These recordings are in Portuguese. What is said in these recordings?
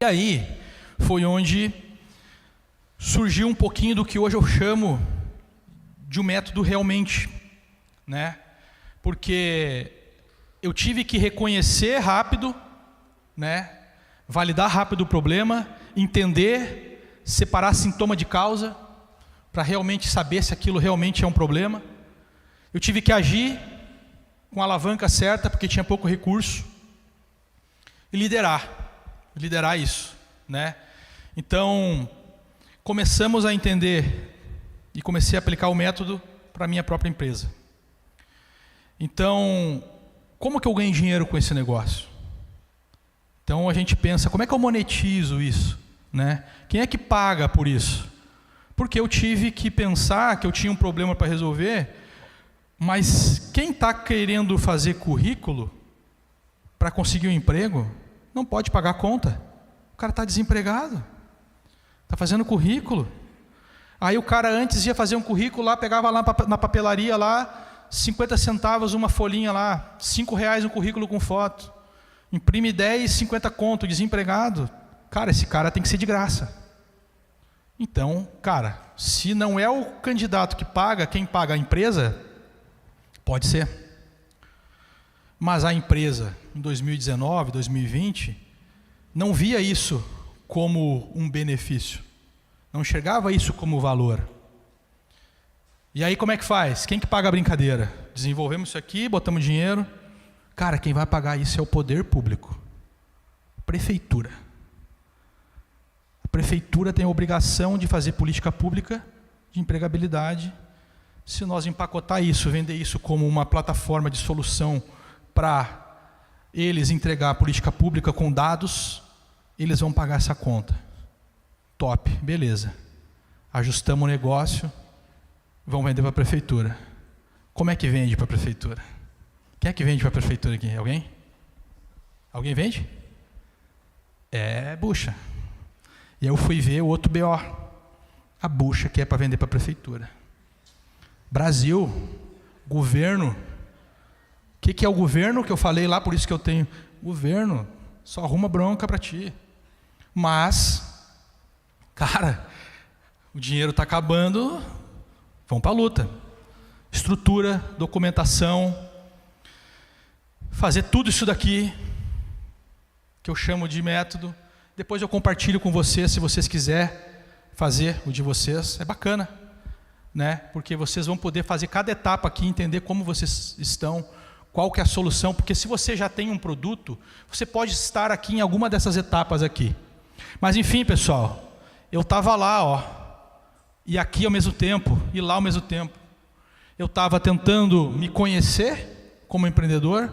daí foi onde surgiu um pouquinho do que hoje eu chamo de um método realmente, né? Porque eu tive que reconhecer rápido, né? Validar rápido o problema, entender, separar sintoma de causa, para realmente saber se aquilo realmente é um problema. Eu tive que agir com a alavanca certa, porque tinha pouco recurso, e liderar isso, né? Então, começamos a entender e comecei a aplicar o método para a minha própria empresa. Então, como que eu ganho dinheiro com esse negócio? Então a gente pensa, como é que eu monetizo isso, né? Quem é que paga por isso? Porque eu tive que pensar que eu tinha um problema para resolver, mas quem está querendo fazer currículo para conseguir um emprego, não pode pagar a conta. O cara está desempregado, está fazendo currículo. Aí o cara antes ia fazer um currículo lá, pegava lá na papelaria lá, 50 centavos uma folhinha lá, R$5 um currículo com foto. Imprime 10, 50 conto, desempregado. Cara, esse cara tem que ser de graça. Então, cara, se não é o candidato que paga, quem paga a empresa, pode ser. Mas a empresa, em 2019, 2020, não via isso como um benefício. Não enxergava isso como valor. E aí como é que faz? Quem que paga a brincadeira? Desenvolvemos isso aqui, botamos dinheiro. Cara, quem vai pagar isso é o poder público. Prefeitura. A prefeitura tem a obrigação de fazer política pública de empregabilidade. Se nós empacotar isso, vender isso como uma plataforma de solução para eles entregar a política pública com dados, eles vão pagar essa conta. Top, beleza. Ajustamos o negócio, vão vender para a prefeitura. Como é que vende para a prefeitura? Quem é que vende para a prefeitura aqui? Alguém? Alguém vende? É bucha. E aí eu fui ver o outro BO. A bucha que é para vender para a prefeitura. Brasil, governo. O que é o governo que eu falei lá, por isso que eu tenho? Governo, só arruma bronca para ti. Mas, cara, o dinheiro está acabando, vamos para a luta. Estrutura, documentação, fazer tudo isso daqui, que eu chamo de método. Depois eu compartilho com vocês, se vocês quiserem fazer o de vocês. É bacana, né? Porque vocês vão poder fazer cada etapa aqui, entender como vocês estão, qual que é a solução. Porque se você já tem um produto, você pode estar aqui em alguma dessas etapas aqui. Mas enfim, pessoal, eu estava lá, ó, e aqui ao mesmo tempo, e lá ao mesmo tempo. Eu estava tentando me conhecer como empreendedor,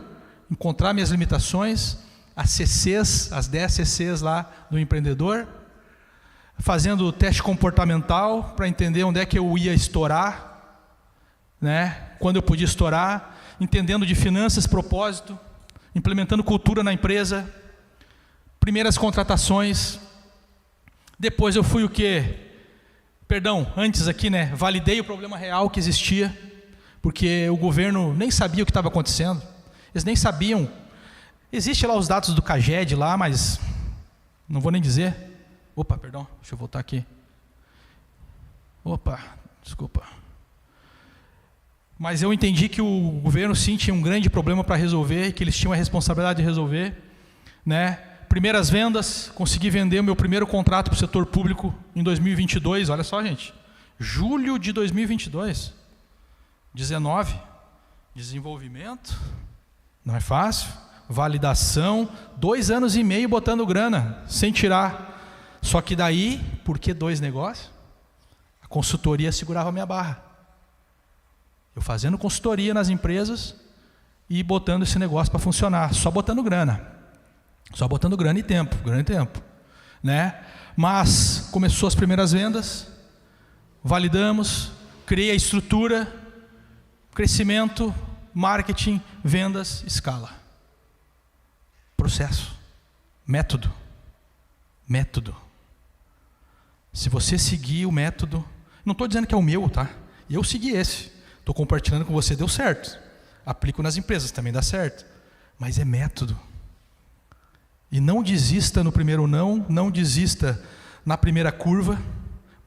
encontrar minhas limitações, as CCs, as 10 CCs lá do empreendedor, fazendo o teste comportamental para entender onde é que eu ia estourar, né? Quando eu podia estourar, entendendo de finanças, propósito, implementando cultura na empresa, primeiras contratações. Depois eu fui o quê? Perdão, antes aqui, né? Validei o problema real que existia, porque o governo nem sabia o que estava acontecendo. Eles nem sabiam. Existe lá os dados do CAGED lá, mas não vou nem dizer. Opa, perdão, deixa eu voltar aqui. Opa, desculpa. Mas eu entendi que o governo sim tinha um grande problema para resolver, que eles tinham a responsabilidade de resolver, né? Primeiras vendas, consegui vender o meu primeiro contrato para o setor público em 2022, olha só, gente. Julho de 2022. 19. Desenvolvimento, não é fácil. Validação, 2 anos e meio botando grana, sem tirar. Só que daí, por que 2 negócios? A consultoria segurava a minha barra. Eu fazendo consultoria nas empresas e botando esse negócio para funcionar, só botando grana. Só botando grana e tempo, né? Mas começou as primeiras vendas, validamos, criei a estrutura, crescimento, marketing, vendas, escala. Processo, método. Se você seguir o método, não estou dizendo que é o meu, tá? Eu segui esse, estou compartilhando com você, deu certo. Aplico nas empresas, também dá certo. Mas é método. E não desista no primeiro não, não desista na primeira curva,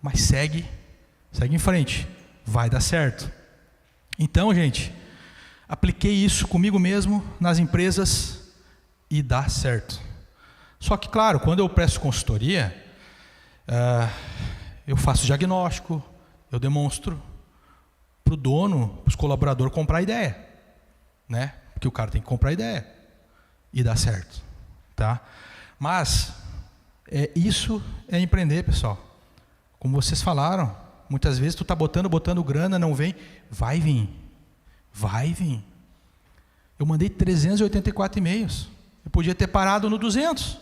mas segue em frente, vai dar certo. Então, gente, apliquei isso comigo mesmo nas empresas e dá certo. Só que, claro, quando eu presto consultoria, eu faço diagnóstico, eu demonstro para o dono, para os colaboradores comprar ideia, né? Porque o cara tem que comprar ideia e dá certo, tá? Mas isso é empreender, pessoal. Como vocês falaram, muitas vezes tu tá botando grana, não vem, vai vir. Eu mandei 384 e-mails. Eu podia ter parado no 200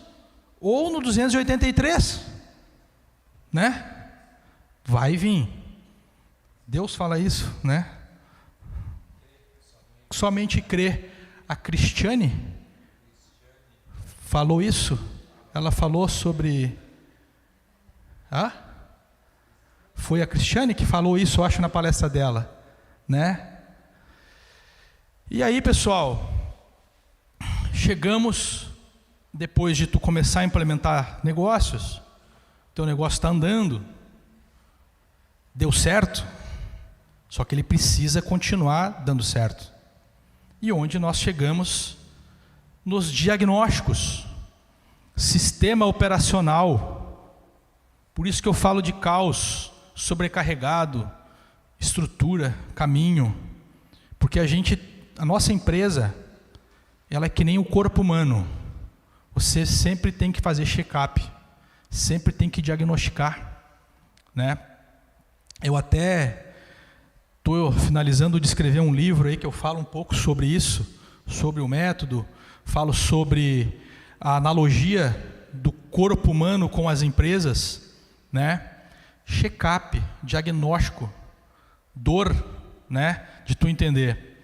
ou no 283, né? Vai vir. Deus fala isso, né? Somente crer. A Cristiane falou isso. Ela falou sobre... Foi a Cristiane que falou isso, eu acho, na palestra dela, né? E aí, pessoal, chegamos, depois de tu começar a implementar negócios, teu negócio está andando, deu certo, só que ele precisa continuar dando certo. E onde nós chegamos? Nos diagnósticos, sistema operacional. Por isso que eu falo de caos, sobrecarregado, estrutura, caminho. Porque a nossa empresa, ela é que nem o corpo humano. Você sempre tem que fazer check-up, sempre tem que diagnosticar, né? Eu até estou finalizando de escrever um livro aí que eu falo um pouco sobre isso, sobre o método, falo sobre a analogia do corpo humano com as empresas, né? Check-up, diagnóstico, dor, né? De tu entender,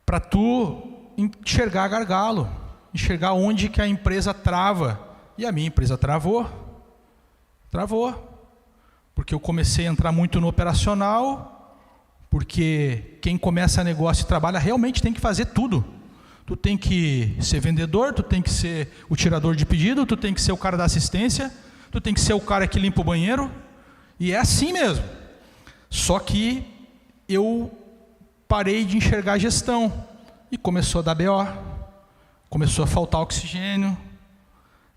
para tu enxergar gargalo, enxergar onde que a empresa trava. E a minha empresa travou, porque eu comecei a entrar muito no operacional. Porque quem começa negócio e trabalha realmente tem que fazer tudo. Tu tem que ser vendedor, tu tem que ser o tirador de pedido, tu tem que ser o cara da assistência, tu tem que ser o cara que limpa o banheiro. E é assim mesmo. Só que eu parei de enxergar a gestão. E começou a dar BO. Começou a faltar oxigênio,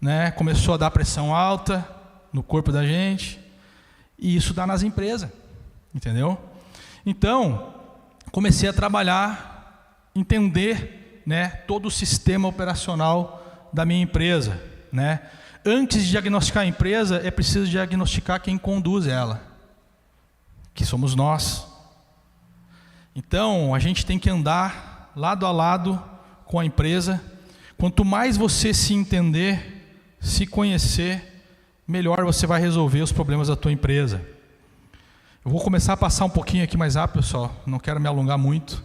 né? Começou a dar pressão alta no corpo da gente. E isso dá nas empresas. Entendeu? Então, comecei a trabalhar, entender, né, todo o sistema operacional da minha empresa, né? Antes de diagnosticar a empresa, é preciso diagnosticar quem conduz ela, que somos nós. Então, a gente tem que andar lado a lado com a empresa. Quanto mais você se entender, se conhecer, melhor você vai resolver os problemas da tua empresa. Eu vou começar a passar um pouquinho aqui mais rápido, pessoal. Não quero me alongar muito.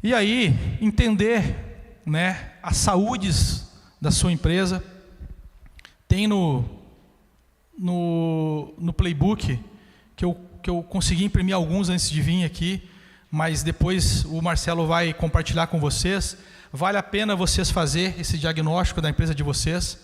E aí, entender, né, as saúdes da sua empresa. Tem no playbook, que eu consegui imprimir alguns antes de vir aqui, mas depois o Marcelo vai compartilhar com vocês. Vale a pena vocês fazer esse diagnóstico da empresa de vocês.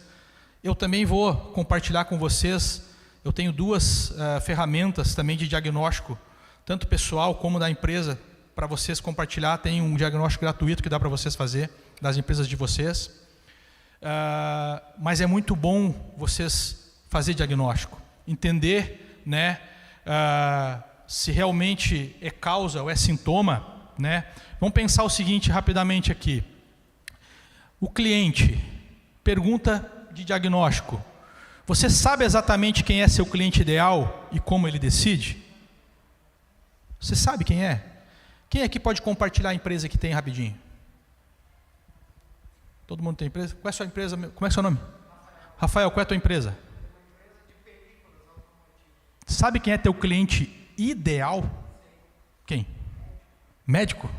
Eu também vou compartilhar com vocês. Eu tenho duas ferramentas também de diagnóstico, tanto pessoal como da empresa, para vocês compartilhar. Tem um diagnóstico gratuito que dá para vocês fazer das empresas de vocês. Mas é muito bom vocês fazer diagnóstico, entender, né, se realmente é causa ou é sintoma, né? Vamos pensar o seguinte rapidamente aqui. O cliente, pergunta de diagnóstico. Você sabe exatamente quem é seu cliente ideal e como ele decide? Você sabe quem é? Quem aqui pode compartilhar a empresa que tem rapidinho? Todo mundo tem empresa? Qual é a sua empresa? Como é o seu nome? Rafael, qual é a tua empresa? Sabe quem é teu cliente ideal? Quem? Médico?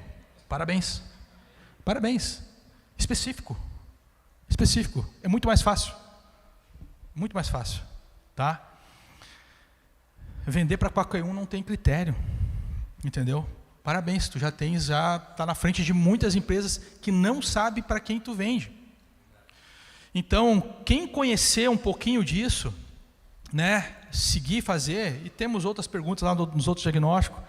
Parabéns. Parabéns. Específico. É muito mais fácil. Muito mais fácil, tá? Vender para qualquer um não tem critério, entendeu? Parabéns, tu já está na frente de muitas empresas que não sabem para quem tu vende. Então, quem conhecer um pouquinho disso, né, seguir fazer, e temos outras perguntas lá nos outros diagnósticos,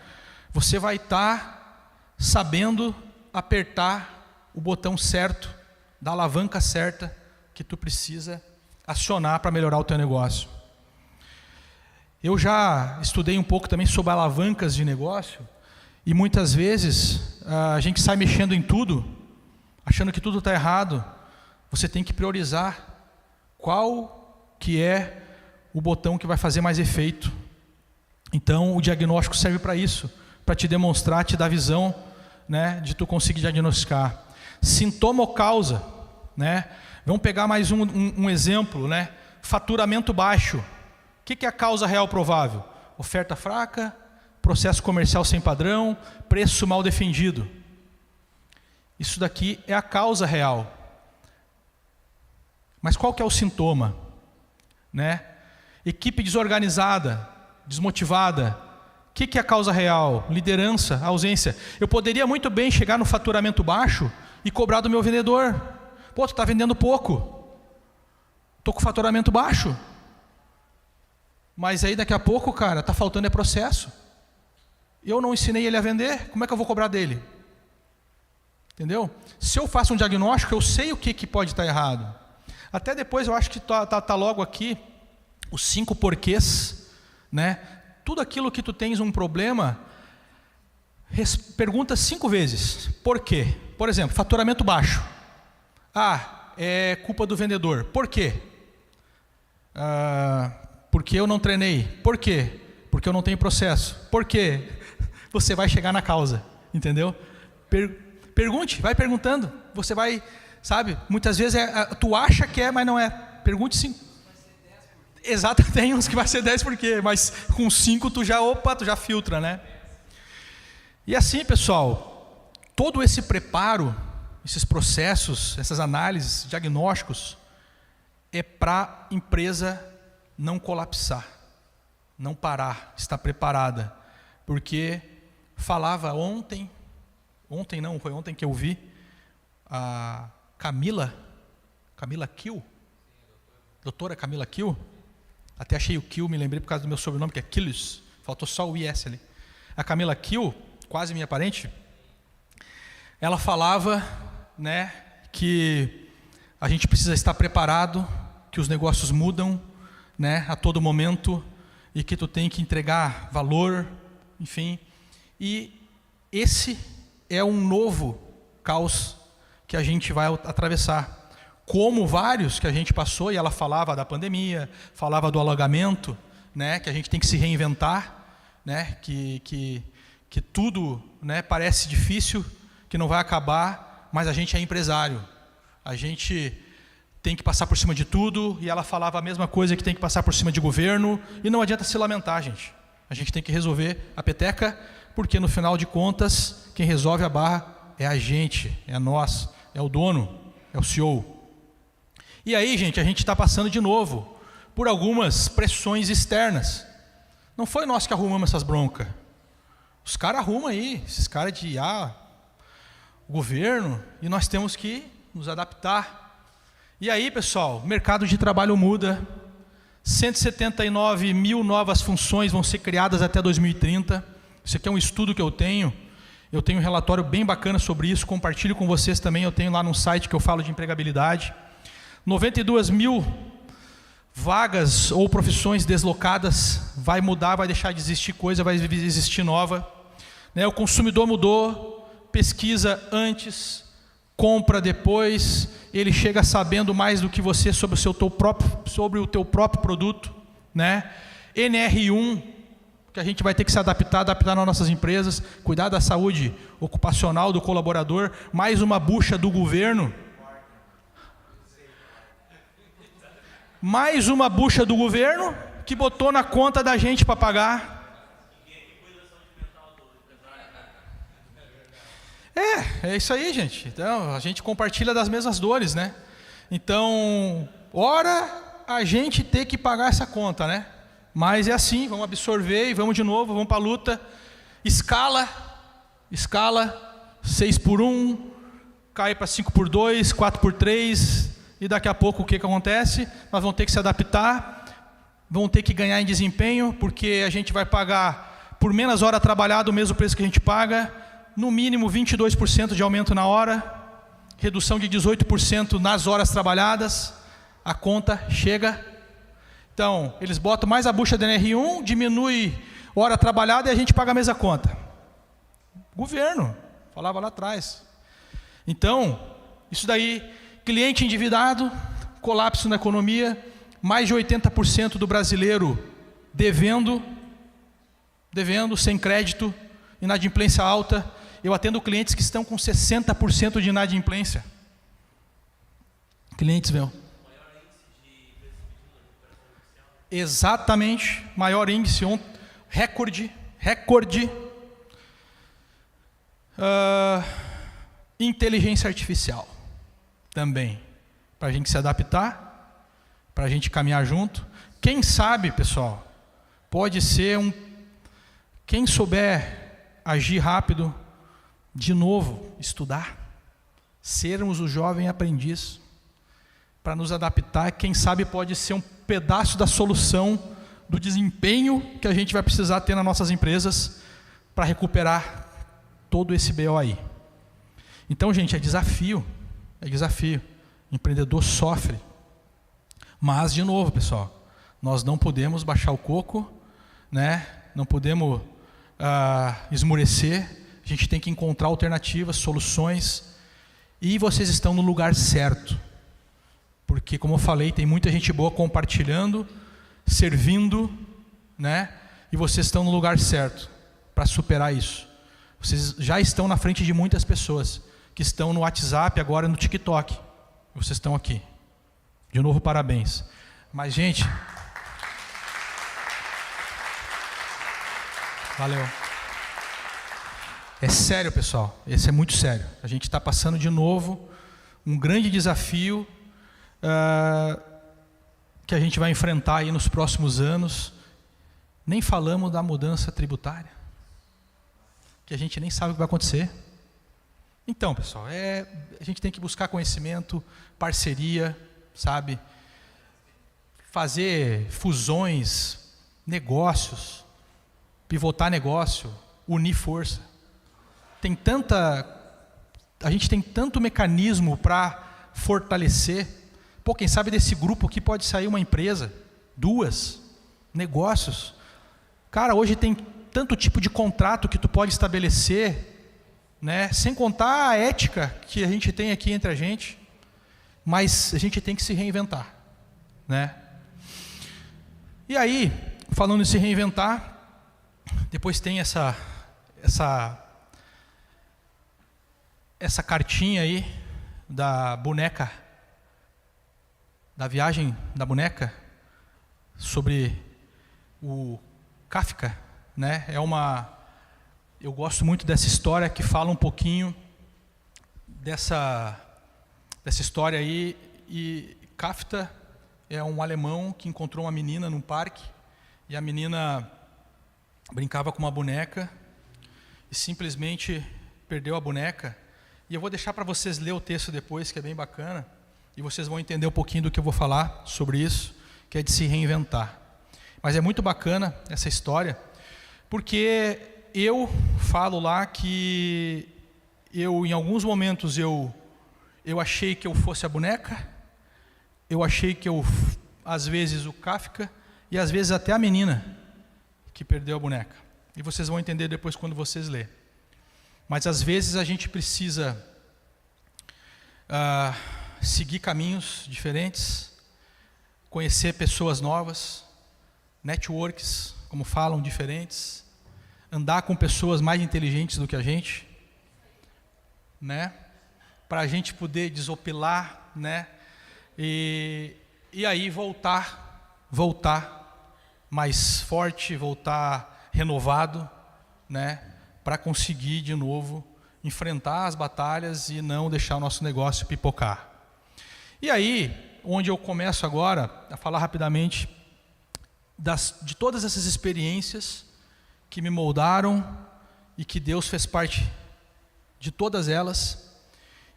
você vai estar sabendo apertar o botão certo, da alavanca certa que tu precisa acionar para melhorar o teu negócio. Eu já estudei um pouco também sobre alavancas de negócio, e muitas vezes a gente sai mexendo em tudo, achando que tudo está errado. Você tem que priorizar qual que é o botão que vai fazer mais efeito. Então o diagnóstico serve para isso, para te demonstrar, te dar visão, né, de tu conseguir diagnosticar. Sintoma ou causa, né? Vamos pegar mais um exemplo, né? Faturamento baixo. O que é a causa real provável? Oferta fraca, processo comercial sem padrão, preço mal defendido. Isso daqui é a causa real. Mas qual que é o sintoma? Né? Equipe desorganizada, desmotivada. O que é a causa real? Liderança, ausência. Eu poderia muito bem chegar no faturamento baixo e cobrar do meu vendedor. Pô, tu está vendendo pouco. Estou com faturamento baixo. Mas aí daqui a pouco, cara, está faltando é processo. Eu não ensinei ele a vender, como é que eu vou cobrar dele? Entendeu? Se eu faço um diagnóstico, eu sei o que pode estar errado. Até depois eu acho que tá logo aqui os 5 porquês, né? Tudo aquilo que tu tens um problema, pergunta 5 vezes. Por quê? Por exemplo, faturamento baixo. Ah, é culpa do vendedor. Por quê? Porque eu não treinei. Por quê? Porque eu não tenho processo. Por quê? Você vai chegar na causa, entendeu? Pergunte, vai perguntando. Você vai, sabe? Muitas vezes tu acha que é, mas não é. Pergunte 5. Exato, tem uns que vai ser 10 por quê? Mas com 5 tu já filtra, né? E assim, pessoal, todo esse preparo, esses processos, essas análises, diagnósticos, é para a empresa não colapsar, não parar, estar preparada. Porque falava ontem não, foi ontem que eu vi a Camila Kiel, doutora Camila Kiel, até achei o Kiel, me lembrei por causa do meu sobrenome, que é Kilis, faltou só o IS ali. A Camila Kiel, quase minha parente, ela falava, né, que a gente precisa estar preparado, que os negócios mudam, né, a todo momento, e que tu tem que entregar valor, enfim. E esse é um novo caos que a gente vai atravessar. Como vários que a gente passou, e ela falava da pandemia, falava do alagamento, né, que a gente tem que se reinventar, né, que tudo, né, parece difícil, que não vai acabar, mas a gente é empresário. A gente tem que passar por cima de tudo, e ela falava a mesma coisa, que tem que passar por cima de governo, e não adianta se lamentar, gente. A gente tem que resolver a peteca, porque no final de contas, quem resolve a barra é a gente, é nós, é o dono, é o CEO. E aí, gente, a gente está passando de novo por algumas pressões externas. Não foi nós que arrumamos essas broncas. Os caras arrumam aí, esses caras de o governo, e nós temos que nos adaptar. E aí, pessoal, o mercado de trabalho muda. 179 mil novas funções vão ser criadas até 2030. Isso aqui é um estudo que eu tenho um relatório bem bacana sobre isso, compartilho com vocês também, eu tenho lá no site que eu falo de empregabilidade. 92 mil vagas ou profissões deslocadas, vai mudar, vai deixar de existir coisa, vai existir nova. Né? O consumidor mudou, pesquisa antes, compra depois, ele chega sabendo mais do que você sobre o teu próprio produto. Né? NR1, que a gente vai ter que se adaptar nas nossas empresas, cuidar da saúde ocupacional do colaborador, mais uma bucha do governo. Mais uma bucha do governo que botou na conta da gente para pagar. É isso aí, gente. Então, a gente compartilha das mesmas dores, né? Então, ora a gente ter que pagar essa conta, né? Mas é assim, vamos absorver e vamos de novo, vamos para a luta. Escala, 6 por 1, cai para 5 por 2, 4 por 3, e daqui a pouco o que acontece? Nós vamos ter que se adaptar, vamos ter que ganhar em desempenho, porque a gente vai pagar por menos hora trabalhada o mesmo preço que a gente paga, no mínimo 22% de aumento na hora, redução de 18% nas horas trabalhadas, a conta chega. Então, eles botam mais a bucha da NR1, diminui hora trabalhada e a gente paga a mesma conta. Governo, falava lá atrás. Então, isso daí, cliente endividado, colapso na economia, mais de 80% do brasileiro devendo, sem crédito, inadimplência alta. Eu atendo clientes que estão com 60% de inadimplência. Clientes, meu. Exatamente, maior índice, recorde. Inteligência artificial, também, para a gente se adaptar, para a gente caminhar junto. Quem sabe, pessoal, pode ser quem souber agir rápido, de novo, estudar, sermos o jovem aprendiz, para nos adaptar, quem sabe pode ser um pedaço da solução do desempenho que a gente vai precisar ter nas nossas empresas para recuperar todo esse BO aí. Então, gente, é desafio. O empreendedor sofre. Mas, de novo, pessoal, nós não podemos baixar o coco, né? Não podemos esmorecer. A gente tem que encontrar alternativas, soluções. E vocês estão no lugar certo. Porque, como eu falei, tem muita gente boa compartilhando, servindo, né? E vocês estão no lugar certo para superar isso. Vocês já estão na frente de muitas pessoas que estão no WhatsApp, agora no TikTok. Vocês estão aqui. De novo, parabéns. Mas, gente, valeu. É sério, pessoal. Esse é muito sério. A gente está passando de novo um grande desafio que a gente vai enfrentar aí nos próximos anos. Nem falamos da mudança tributária, que a gente nem sabe o que vai acontecer. Então, pessoal, a gente tem que buscar conhecimento, parceria, sabe? Fazer fusões, negócios, pivotar negócio, unir força. A gente tem tanto mecanismo para fortalecer. Pô, quem sabe desse grupo aqui pode sair uma empresa, 2, negócios. Cara, hoje tem tanto tipo de contrato que tu pode estabelecer, né? Sem contar a ética que a gente tem aqui entre a gente. Mas a gente tem que se reinventar, né? E aí, falando em se reinventar, depois tem essa cartinha aí da boneca, da viagem da boneca, sobre o Kafka, né? Eu gosto muito dessa história que fala um pouquinho dessa história aí. E Kafka é um alemão que encontrou uma menina num parque, e a menina brincava com uma boneca e simplesmente perdeu a boneca. E eu vou deixar para vocês ler o texto depois, que é bem bacana, e vocês vão entender um pouquinho do que eu vou falar sobre isso, que é de se reinventar. Mas é muito bacana essa história, porque eu falo lá que em alguns momentos eu achei que eu fosse a boneca, eu achei que às vezes o Kafka, e às vezes até a menina que perdeu a boneca. E vocês vão entender depois quando vocês lerem. Mas às vezes a gente precisa seguir caminhos diferentes, conhecer pessoas novas, networks, como falam, diferentes, andar com pessoas mais inteligentes do que a gente, né? Para a gente poder desopilar, né? E aí voltar mais forte, voltar renovado, né? Para conseguir de novo enfrentar as batalhas e não deixar o nosso negócio pipocar. E aí, onde eu começo agora a falar rapidamente de todas essas experiências que me moldaram e que Deus fez parte de todas elas,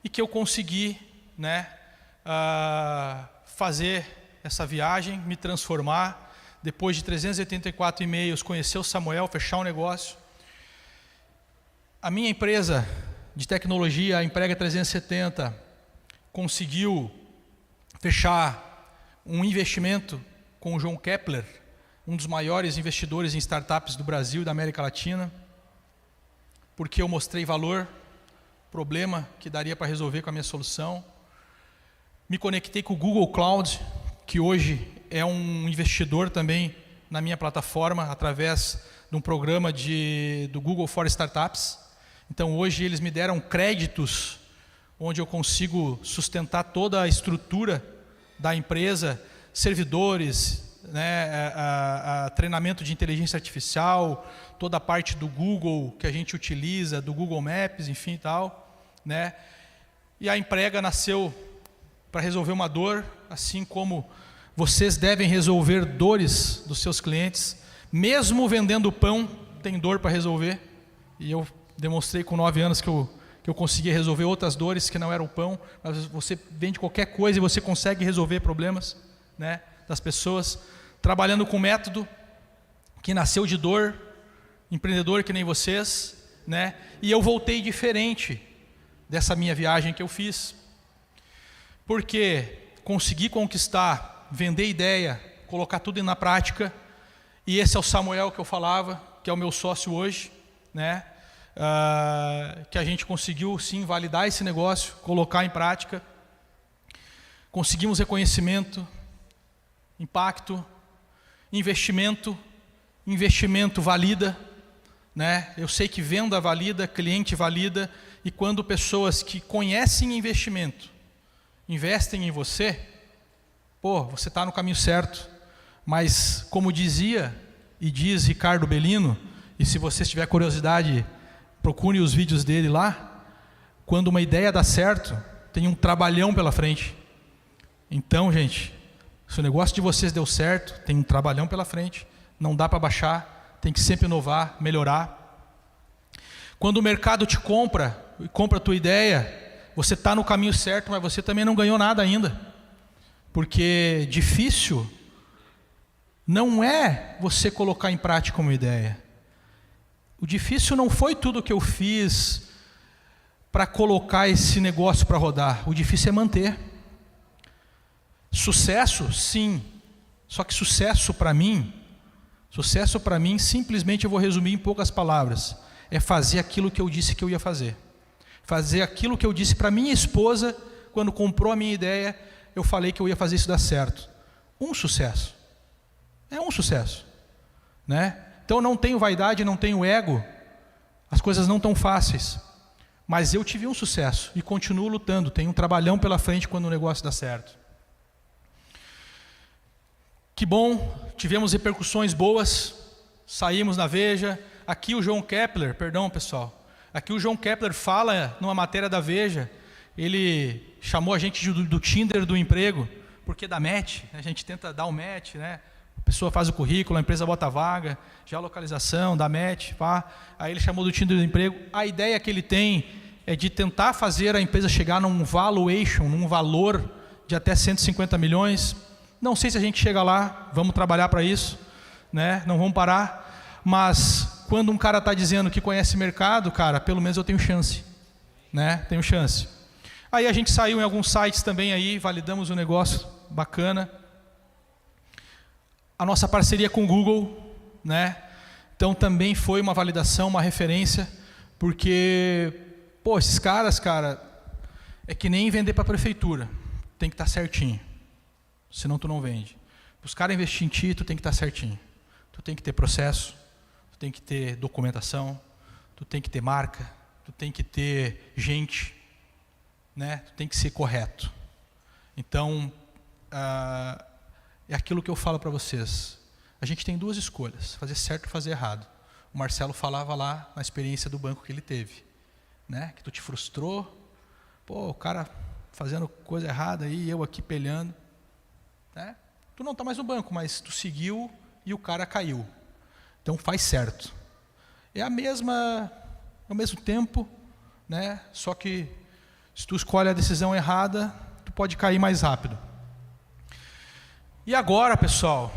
e que eu consegui, né, fazer essa viagem, me transformar, depois de 384 e-mails, conhecer o Samuel, fechar um negócio. A minha empresa de tecnologia, a Emprega 370, conseguiu fechar um investimento com o João Kepler, um dos maiores investidores em startups do Brasil e da América Latina, porque eu mostrei valor, problema que daria para resolver com a minha solução. Me conectei com o Google Cloud, que hoje é um investidor também na minha plataforma, através de um programa do Google for Startups. Então hoje eles me deram créditos, onde eu consigo sustentar toda a estrutura da empresa, servidores, né, treinamento de inteligência artificial, toda a parte do Google que a gente utiliza, do Google Maps, enfim, tal, né? E a Emprega nasceu para resolver uma dor, assim como vocês devem resolver dores dos seus clientes. Mesmo vendendo pão, tem dor para resolver. E eu demonstrei com 9 anos que eu conseguia resolver outras dores que não eram pão. Mas você vende qualquer coisa e você consegue resolver problemas, né, das pessoas. Trabalhando com método que nasceu de dor, empreendedor que nem vocês, né? E eu voltei diferente dessa minha viagem que eu fiz. Porque consegui conquistar, vender ideia, colocar tudo na prática. E esse é o Samuel que eu falava, que é o meu sócio hoje, né? Que a gente conseguiu sim validar esse negócio, colocar em prática. Conseguimos reconhecimento, impacto, investimento valida, né? Eu sei que venda valida, cliente valida, e quando pessoas que conhecem investimento investem em você, pô, você está no caminho certo. Mas como dizia e diz Ricardo Bellino, e se você tiver curiosidade, procure os vídeos dele lá, quando uma ideia dá certo, tem um trabalhão pela frente. Então, gente, se o negócio de vocês deu certo, tem um trabalhão pela frente, não dá para baixar, tem que sempre inovar, melhorar. Quando o mercado te compra a tua ideia, você está no caminho certo, mas você também não ganhou nada ainda. Porque difícil não é você colocar em prática uma ideia. O difícil não foi tudo que eu fiz para colocar esse negócio para rodar. O difícil é manter. Sucesso, sim. Só que sucesso para mim, simplesmente eu vou resumir em poucas palavras. É fazer aquilo que eu disse que eu ia fazer. Fazer aquilo que eu disse para minha esposa, quando comprou a minha ideia, eu falei que eu ia fazer isso dar certo. Um sucesso. É um sucesso, né? Então não tenho vaidade, não tenho ego. As coisas não tão fáceis. Mas eu tive um sucesso e continuo lutando. Tenho um trabalhão pela frente quando o negócio dá certo. Que bom, tivemos repercussões boas. Saímos na Veja. Aqui o João Kepler, perdão pessoal. Aqui o João Kepler fala numa matéria da Veja. Ele chamou a gente do Tinder do emprego, porque dá match, a gente tenta dar um match, né? A pessoa faz o currículo, a empresa bota a vaga, já a localização, dá match, pá. Aí ele chamou do Tinder do emprego. A ideia que ele tem é de tentar fazer a empresa chegar num valuation, num valor de até 150 milhões. Não sei se a gente chega lá, vamos trabalhar para isso, né? Não vamos parar. Mas quando um cara está dizendo que conhece mercado, cara, pelo menos eu tenho chance, né? Tenho chance. Aí a gente saiu em alguns sites também aí, validamos o negócio, bacana. A nossa parceria com o Google, né? Então também foi uma validação, uma referência, porque, pô, esses caras, cara, é que nem vender para a prefeitura, tem que estar certinho, senão tu não vende. Os caras investir em ti, tu tem que estar certinho. Tu tem que ter processo, tu tem que ter documentação, tu tem que ter marca, tu tem que ter gente, né? Tu tem que ser correto. Então, é aquilo que eu falo para vocês. A gente tem duas escolhas, fazer certo ou fazer errado. O Marcelo falava lá na experiência do banco que ele teve, né? Que tu te frustrou, pô, o cara fazendo coisa errada aí, eu aqui pelhando, né? Tu não está mais no banco, mas tu seguiu e o cara caiu. Então faz certo. É ao mesmo tempo, né? Só que se tu escolhe a decisão errada, tu pode cair mais rápido. E agora, pessoal,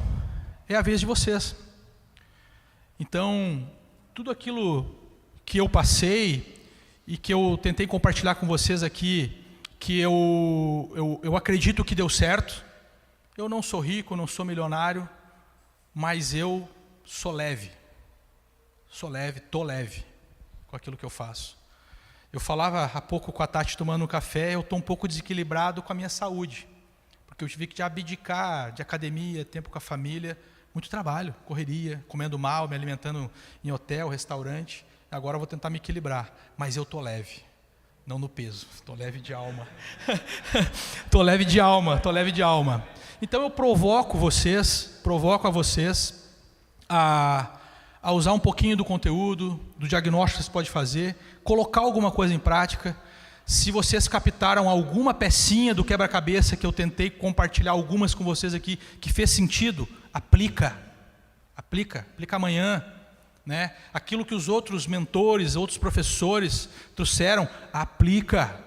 é a vez de vocês. Então, tudo aquilo que eu passei e que eu tentei compartilhar com vocês aqui, que eu acredito que deu certo. Eu não sou rico, não sou milionário, mas eu sou leve. Tô leve com aquilo que eu faço. Eu falava há pouco com a Tati tomando um café, eu estou um pouco desequilibrado com a minha saúde. Porque eu tive que abdicar de academia, tempo com a família, muito trabalho, correria, comendo mal, me alimentando em hotel, restaurante. Agora eu vou tentar me equilibrar, mas eu estou leve, não no peso, estou leve de alma. Estou leve de alma. Então eu provoco a vocês a usar um pouquinho do conteúdo, do diagnóstico que vocês podem fazer, colocar alguma coisa em prática. Se vocês captaram alguma pecinha do quebra-cabeça que eu tentei compartilhar algumas com vocês aqui, que fez sentido, aplica amanhã, né? Aquilo que os outros mentores, outros professores trouxeram, aplica.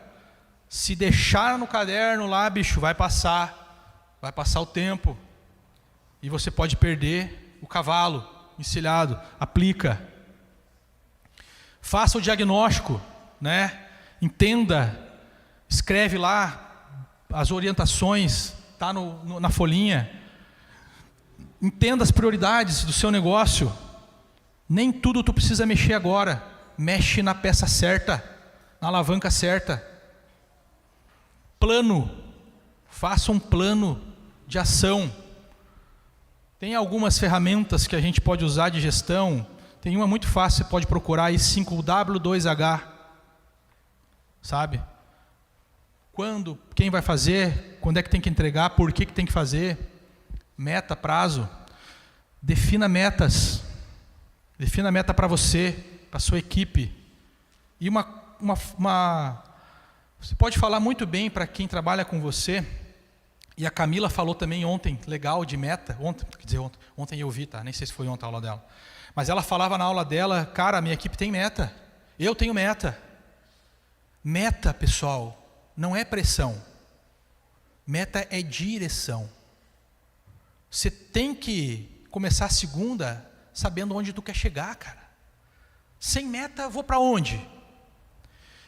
Se deixar no caderno lá, bicho, vai passar o tempo, e você pode perder o cavalo encilhado. Aplica. Faça o diagnóstico, né? Entenda, escreve lá as orientações, está na folhinha. Entenda as prioridades do seu negócio. Nem tudo tu precisa mexer agora. Mexe na peça certa, na alavanca certa. Plano. Faça um plano de ação. Tem algumas ferramentas que a gente pode usar de gestão. Tem uma muito fácil, você pode procurar aí, 5W2H. Sabe? Quando, quem vai fazer, quando é que tem que entregar, por que tem que fazer, meta, prazo. Defina metas. Defina meta para você, para sua equipe. E você pode falar muito bem para quem trabalha com você. E a Camila falou também ontem, legal, de meta. Ontem eu vi, tá? Nem sei se foi ontem a aula dela. Mas ela falava na aula dela, cara, minha equipe tem meta. Eu tenho meta. Meta, pessoal, não é pressão. Meta é direção. Você tem que começar a segunda sabendo onde tu quer chegar, cara. Sem meta, vou para onde?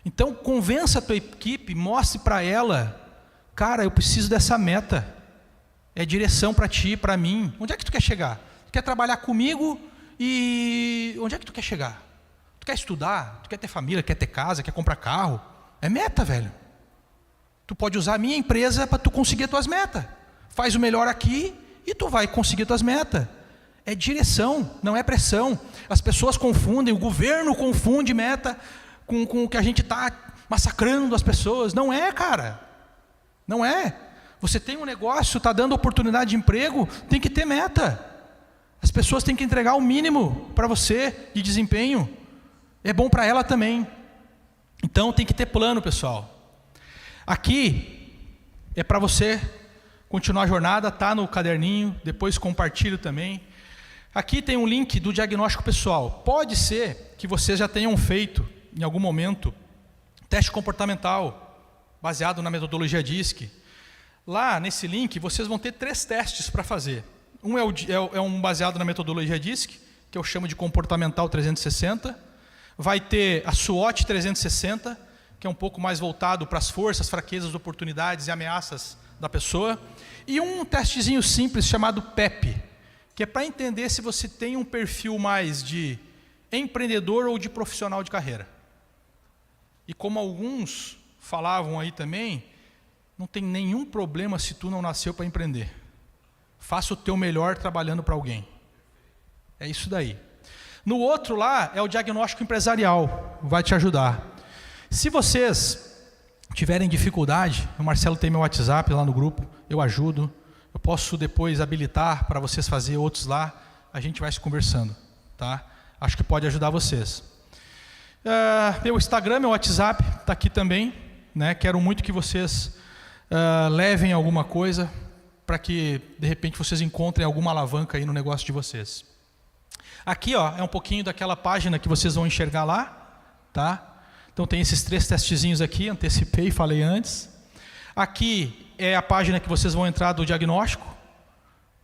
Então, convença a tua equipe, mostre para ela, cara, eu preciso dessa meta. É direção para ti, para mim. Onde é que tu quer chegar? Tu quer trabalhar comigo e onde é que tu quer chegar? Tu quer estudar? Tu quer ter família? Quer ter casa? Quer comprar carro? É meta, velho. Tu pode usar a minha empresa para tu conseguir as tuas metas. Faz o melhor aqui e tu vai conseguir as tuas metas. É direção, não é pressão. As pessoas confundem, o governo confunde meta com o que a gente está massacrando as pessoas. Não é, cara. Não é. Você tem um negócio, está dando oportunidade de emprego, tem que ter meta. As pessoas têm que entregar o mínimo para você de desempenho. É bom para ela também. Então tem que ter plano, pessoal. Aqui é para você continuar a jornada, tá no caderninho, depois compartilho também. Aqui tem um link do diagnóstico pessoal. Pode ser que vocês já tenham feito, em algum momento, teste comportamental, baseado na metodologia DISC. Lá nesse link vocês vão ter 3 testes para fazer. Um é um baseado na metodologia DISC, que eu chamo de comportamental 360. Vai ter a SWOT 360, que é um pouco mais voltado para as forças, fraquezas, oportunidades e ameaças da pessoa. E um testezinho simples chamado PEP, que é para entender se você tem um perfil mais de empreendedor ou de profissional de carreira. E como alguns falavam aí também, não tem nenhum problema se tu não nasceu para empreender. Faça o teu melhor trabalhando para alguém. É isso daí. No outro lá é o diagnóstico empresarial, vai te ajudar. Se vocês tiverem dificuldade, o Marcelo tem meu WhatsApp lá no grupo, eu ajudo. Eu posso depois habilitar para vocês fazer outros lá, a gente vai se conversando, tá? Acho que pode ajudar vocês. Meu Instagram, meu WhatsApp está aqui também, né? Quero muito que vocês levem alguma coisa para que de repente vocês encontrem alguma alavanca aí no negócio de vocês. Aqui, ó, é um pouquinho daquela página que vocês vão enxergar lá, tá? Então tem esses 3 testezinhos aqui, antecipei, falei antes. Aqui é a página que vocês vão entrar do diagnóstico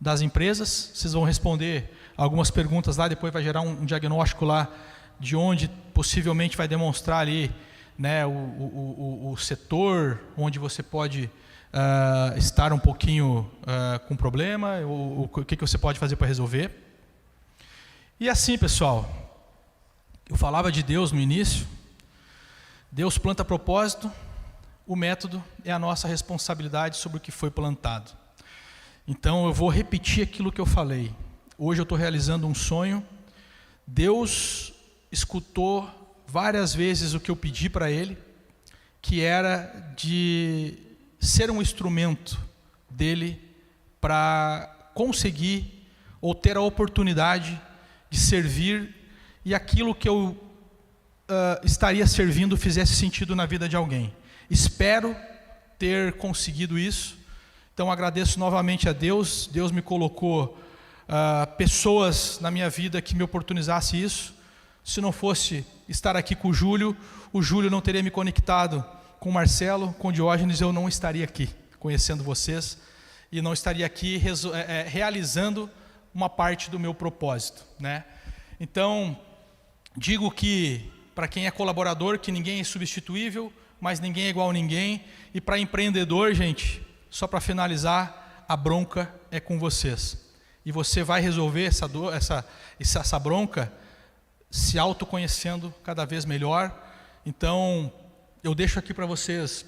das empresas. Vocês vão responder algumas perguntas lá, depois vai gerar um diagnóstico lá de onde possivelmente vai demonstrar ali, né, o setor onde você pode estar um pouquinho com problema, o que você pode fazer para resolver. E assim, pessoal, eu falava de Deus no início. Deus planta propósito, o método é a nossa responsabilidade sobre o que foi plantado. Então eu vou repetir aquilo que eu falei. Hoje eu estou realizando um sonho. Deus escutou várias vezes o que eu pedi para Ele, que era de ser um instrumento dEle para conseguir ou ter a oportunidade de servir e aquilo que eu estaria servindo fizesse sentido na vida de alguém. Espero ter conseguido isso. Então agradeço novamente a Deus. Deus me colocou pessoas na minha vida que me oportunizasse isso. Se não fosse estar aqui com o Júlio não teria me conectado com o Marcelo, com o Diógenes, eu não estaria aqui conhecendo vocês e não estaria aqui realizando uma parte do meu propósito, né? Então, digo que para quem é colaborador, que ninguém é substituível, mas ninguém é igual a ninguém. E para empreendedor, gente, só para finalizar, a bronca é com vocês. E você vai resolver essa bronca se autoconhecendo cada vez melhor. Então, eu deixo aqui para vocês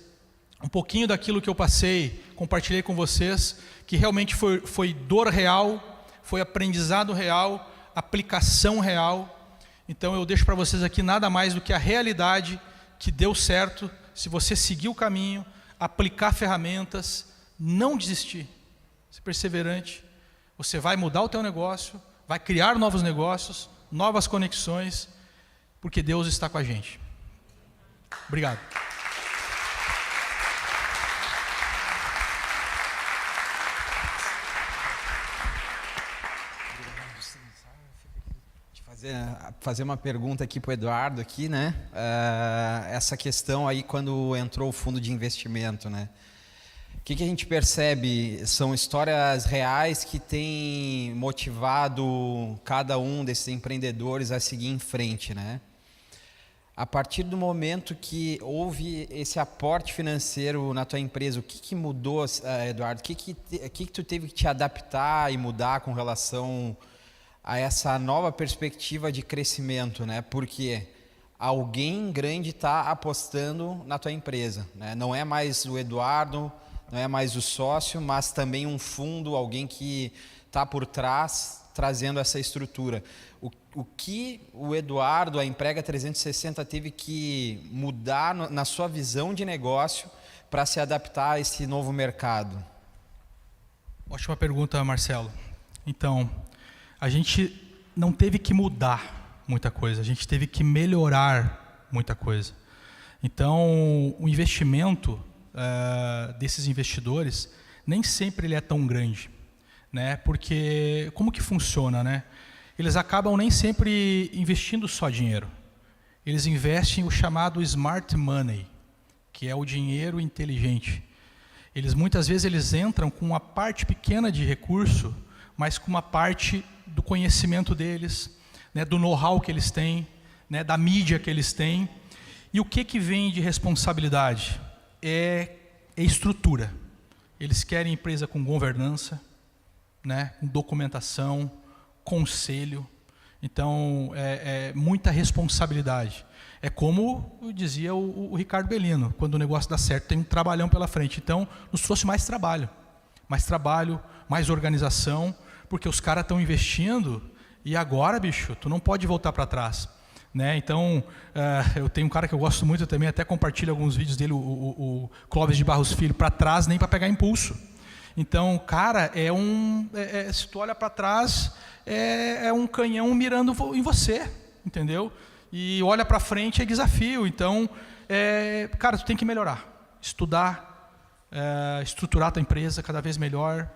um pouquinho daquilo que eu passei, compartilhei com vocês, que realmente foi dor real, foi aprendizado real, aplicação real. Então eu deixo para vocês aqui nada mais do que a realidade que deu certo, se você seguir o caminho, aplicar ferramentas, não desistir, ser perseverante, você vai mudar o teu negócio, vai criar novos negócios, novas conexões, porque Deus está com a gente. Obrigado. Fazer uma pergunta aqui para o Eduardo aqui, né? Essa questão aí quando entrou o fundo de investimento, né? O que a gente percebe? São histórias reais que têm motivado cada um desses empreendedores a seguir em frente, né? A partir do momento que houve esse aporte financeiro na tua empresa, o que mudou, Eduardo? O que tu teve que te adaptar e mudar com relação a essa nova perspectiva de crescimento, né? Porque alguém grande está apostando na tua empresa, né? Não é mais o Eduardo, não é mais o sócio, mas também um fundo, alguém que está por trás, trazendo essa estrutura. O que o Eduardo, a Emprega 360, teve que mudar na sua visão de negócio para se adaptar a esse novo mercado? Ótima pergunta, Marcelo. Então, a gente não teve que mudar muita coisa, a gente teve que melhorar muita coisa. Então, o investimento desses investidores, nem sempre ele é tão grande, né? Porque como que funciona, né? Eles acabam nem sempre investindo só dinheiro. Eles investem o chamado smart money, que é o dinheiro inteligente. Muitas vezes eles entram com uma parte pequena de recurso, mas com uma parte do conhecimento deles, né, do know-how que eles têm, né, da mídia que eles têm. E o que vem de responsabilidade? É estrutura. Eles querem empresa com governança, né, com documentação, conselho. Então, é muita responsabilidade. É como dizia o Ricardo Bellino, quando o negócio dá certo, tem um trabalhão pela frente. Então, nos trouxe mais trabalho, mais organização, porque os caras estão investindo e agora, bicho, tu não pode voltar para trás, né? Então, eu tenho um cara que eu gosto muito também, até compartilho alguns vídeos dele, o Clóvis de Barros Filho, para trás nem para pegar impulso. Então, cara, se tu olha para trás, é um canhão mirando em você, entendeu? E olha para frente é desafio. Então, cara, tu tem que melhorar, estudar, estruturar a tua empresa cada vez melhor,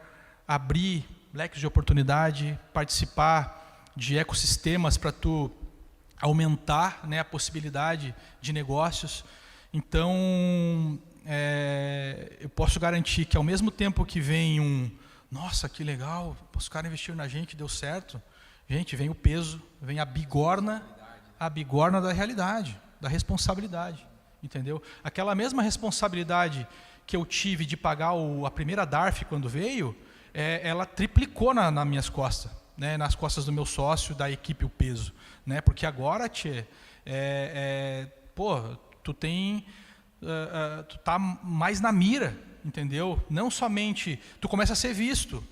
abrir leques de oportunidade, participar de ecossistemas para tu aumentar, né, a possibilidade de negócios. Então, eu posso garantir que ao mesmo tempo que vem nossa, que legal, os caras investiram na gente, deu certo, gente, vem o peso, vem a bigorna da realidade, da responsabilidade, entendeu? Aquela mesma responsabilidade que eu tive de pagar a primeira DARF quando veio, ela triplicou nas minhas costas, né? Nas costas do meu sócio, da equipe, o peso, né? Porque agora, tu tá mais na mira, entendeu? Não somente, tu começa a ser visto.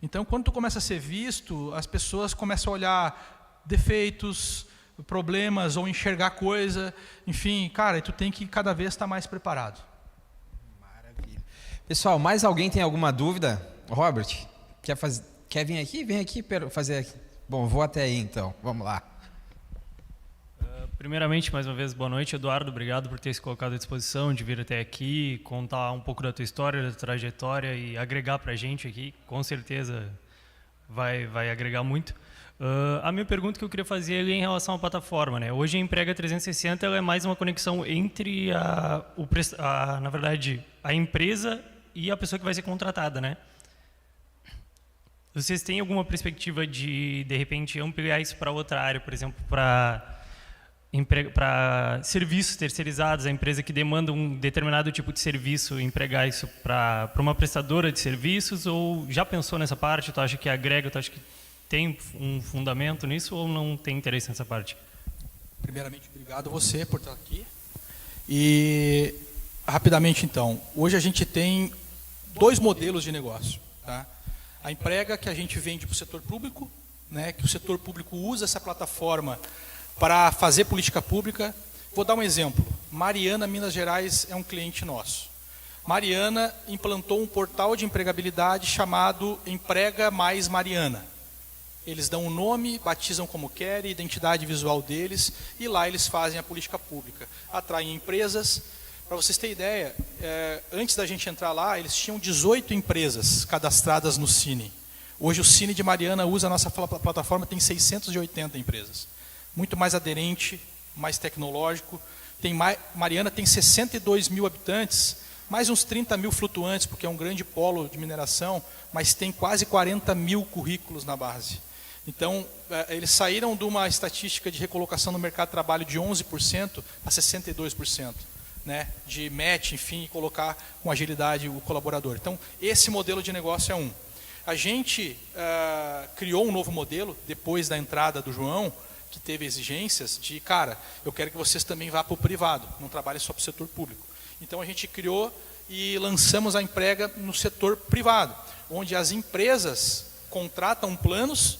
Então, quando tu começa a ser visto, as pessoas começam a olhar defeitos, problemas, ou enxergar coisa, enfim, cara, e tu tem que cada vez estar mais preparado. Maravilha. Pessoal, mais alguém tem alguma dúvida? Robert, quer vir aqui? Vem aqui fazer aqui. Bom, vou até aí então, vamos lá. Primeiramente, mais uma vez, boa noite, Eduardo. Obrigado por ter se colocado à disposição de vir até aqui, contar um pouco da tua história, da tua trajetória e agregar para a gente aqui. Com certeza vai agregar muito. A minha pergunta que eu queria fazer é em relação à plataforma, né? Hoje a Emprega 360 ela é mais uma conexão entre na verdade, a empresa e a pessoa que vai ser contratada, né? Vocês têm alguma perspectiva de repente, ampliar isso para outra área, por exemplo, para serviços terceirizados, a empresa que demanda um determinado tipo de serviço, empregar isso para uma prestadora de serviços, ou já pensou nessa parte? Tu acha que agrega, tu acha que tem um fundamento nisso, ou não tem interesse nessa parte? Primeiramente, obrigado você por estar aqui. E, rapidamente então, hoje a gente tem 2 modelos de negócio, tá? A Emprega, que a gente vende para o setor público, né, que o setor público usa essa plataforma para fazer política pública. Vou dar um exemplo. Mariana, Minas Gerais, é um cliente nosso. Mariana implantou um portal de empregabilidade chamado Emprega Mais Mariana. Eles dão um nome, batizam como querem, identidade visual deles, e lá eles fazem a política pública. Atraem empresas. Para vocês terem ideia, antes da gente entrar lá, eles tinham 18 empresas cadastradas no Cine. Hoje o Cine de Mariana usa a nossa plataforma, tem 680 empresas. Muito mais aderente, mais tecnológico. Mariana tem 62 mil habitantes, mais uns 30 mil flutuantes, porque é um grande polo de mineração, mas tem quase 40 mil currículos na base. Então, eles saíram de uma estatística de recolocação no mercado de trabalho de 11% a 62%, né, de match, enfim, e colocar com agilidade o colaborador. Então, esse modelo de negócio é um. A gente criou um novo modelo, depois da entrada do João, que teve exigências de, cara, eu quero que vocês também vá para o privado, não trabalhem só para o setor público. Então, a gente criou e lançamos a Emprega no setor privado, onde as empresas contratam planos,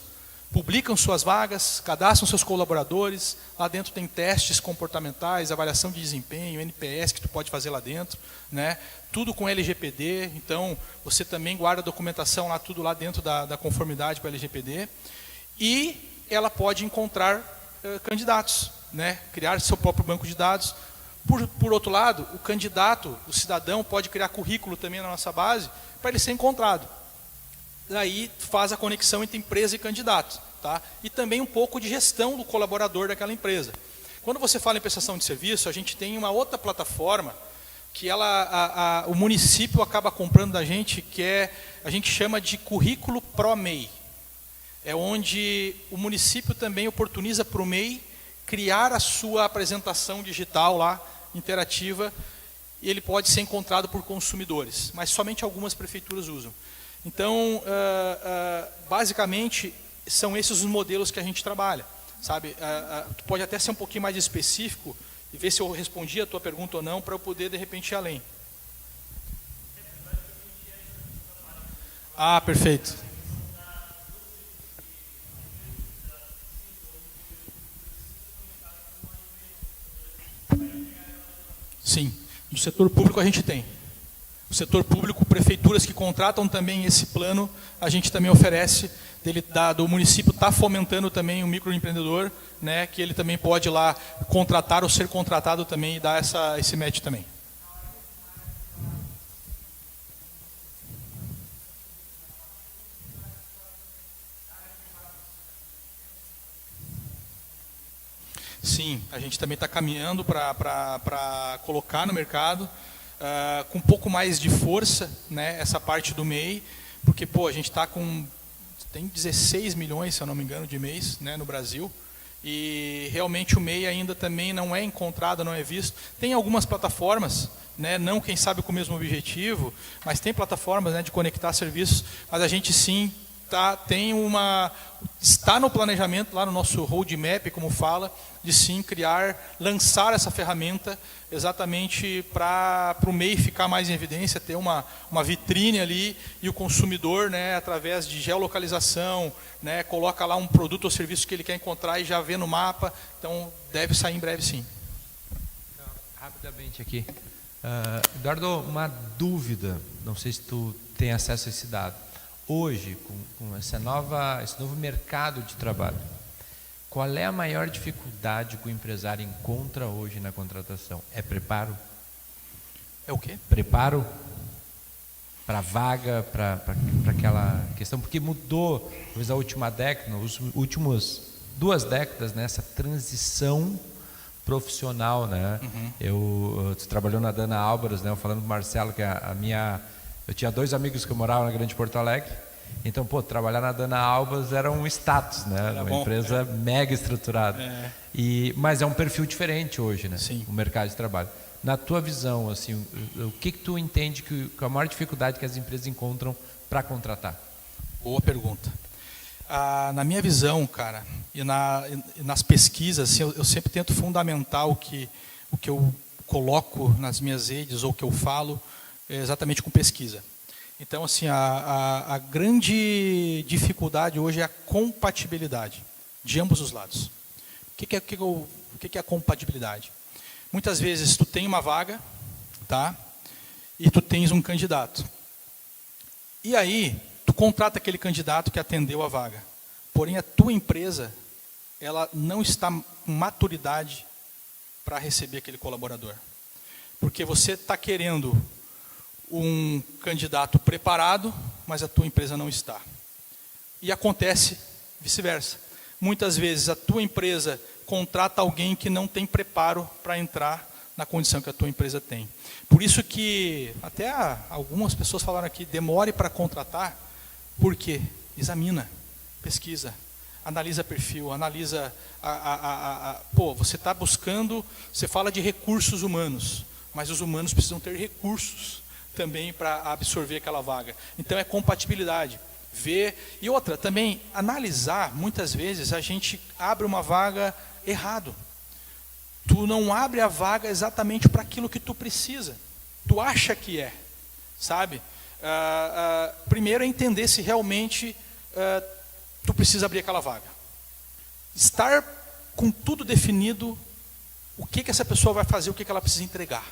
publicam suas vagas, cadastram seus colaboradores, lá dentro tem testes comportamentais, avaliação de desempenho, NPS que tu pode fazer lá dentro, né? Tudo com LGPD, então você também guarda a documentação lá, tudo lá dentro da conformidade com a LGPD, e ela pode encontrar candidatos, né? Criar seu próprio banco de dados. Por outro lado, o candidato, o cidadão, pode criar currículo também na nossa base para ele ser encontrado. Daí faz a conexão entre empresa e candidato, tá? E também um pouco de gestão do colaborador daquela empresa. Quando você fala em prestação de serviço, a gente tem uma outra plataforma que o município acaba comprando da gente, que a gente chama de currículo Pro-MEI. É onde o município também oportuniza para o MEI criar a sua apresentação digital lá, interativa, e ele pode ser encontrado por consumidores, mas somente algumas prefeituras usam. Então, basicamente, são esses os modelos que a gente trabalha, sabe? Tu pode até ser um pouquinho mais específico e ver se eu respondi a tua pergunta ou não, para eu poder, de repente, ir além. Ah, perfeito. Sim, no setor público a gente tem. O setor público, prefeituras que contratam também esse plano, a gente também oferece, do município está fomentando também o microempreendedor, né, que ele também pode ir lá contratar ou ser contratado também e dar esse match também. Sim, a gente também está caminhando para colocar no mercado. com um pouco mais de força, né, essa parte do MEI, porque a gente está tem 16 milhões, se eu não me engano, de MEIs, né, no Brasil, e realmente o MEI ainda também não é encontrado, não é visto. Tem algumas plataformas, né, não quem sabe com o mesmo objetivo, mas tem plataformas, né, de conectar serviços, mas a gente sim está no planejamento, lá no nosso roadmap, como fala, de sim lançar essa ferramenta exatamente para o MEI ficar mais em evidência, ter uma vitrine ali e o consumidor, né, através de geolocalização, né, coloca lá um produto ou serviço que ele quer encontrar e já vê no mapa. Então, deve sair em breve, sim. Rapidamente aqui. Eduardo, uma dúvida, não sei se tu tem acesso a esse dado. Hoje, com esse novo mercado de trabalho, qual é a maior dificuldade que o empresário encontra hoje na contratação? É preparo? É o quê? Preparo para a vaga, para aquela questão, porque mudou, talvez a última década, nas últimas 2 décadas, né, essa transição profissional, né? Tu trabalhou na Dana Álvares, né? Eu falando do Marcelo, que eu tinha 2 amigos que moravam na Grande Porto Alegre. Então, trabalhar na Dana Álvares era um status, né? Era uma empresa mega estruturada. Mas é um perfil diferente hoje, né? Sim. O mercado de trabalho. Na tua visão, assim, o que tu entende que a maior dificuldade que as empresas encontram para contratar? Boa pergunta. Na minha visão, cara, e nas pesquisas, assim, eu sempre tento fundamentar o que eu coloco nas minhas redes ou o que eu falo exatamente com pesquisa. Então, assim, a grande dificuldade hoje é a compatibilidade de ambos os lados. O que é a compatibilidade? Muitas vezes tu tem uma vaga, tá? E tu tens um candidato. E aí, tu contrata aquele candidato que atendeu a vaga. Porém, a tua empresa, ela não está com maturidade para receber aquele colaborador. Porque você está querendo um candidato preparado, mas a tua empresa não está. E acontece vice-versa. Muitas vezes a tua empresa contrata alguém que não tem preparo para entrar na condição que a tua empresa tem. Por isso que até algumas pessoas falaram aqui, demore para contratar, porque examina, pesquisa, analisa perfil, analisa você está buscando, você fala de recursos humanos, mas os humanos precisam ter recursos também para absorver aquela vaga. Então é compatibilidade, ver. E outra, também analisar, muitas vezes a gente abre uma vaga errado. Tu não abre a vaga exatamente para aquilo que tu precisa. Tu acha que é, sabe? Primeiro é entender se realmente tu precisa abrir aquela vaga. Estar com tudo definido, o que essa pessoa vai fazer, o que ela precisa entregar.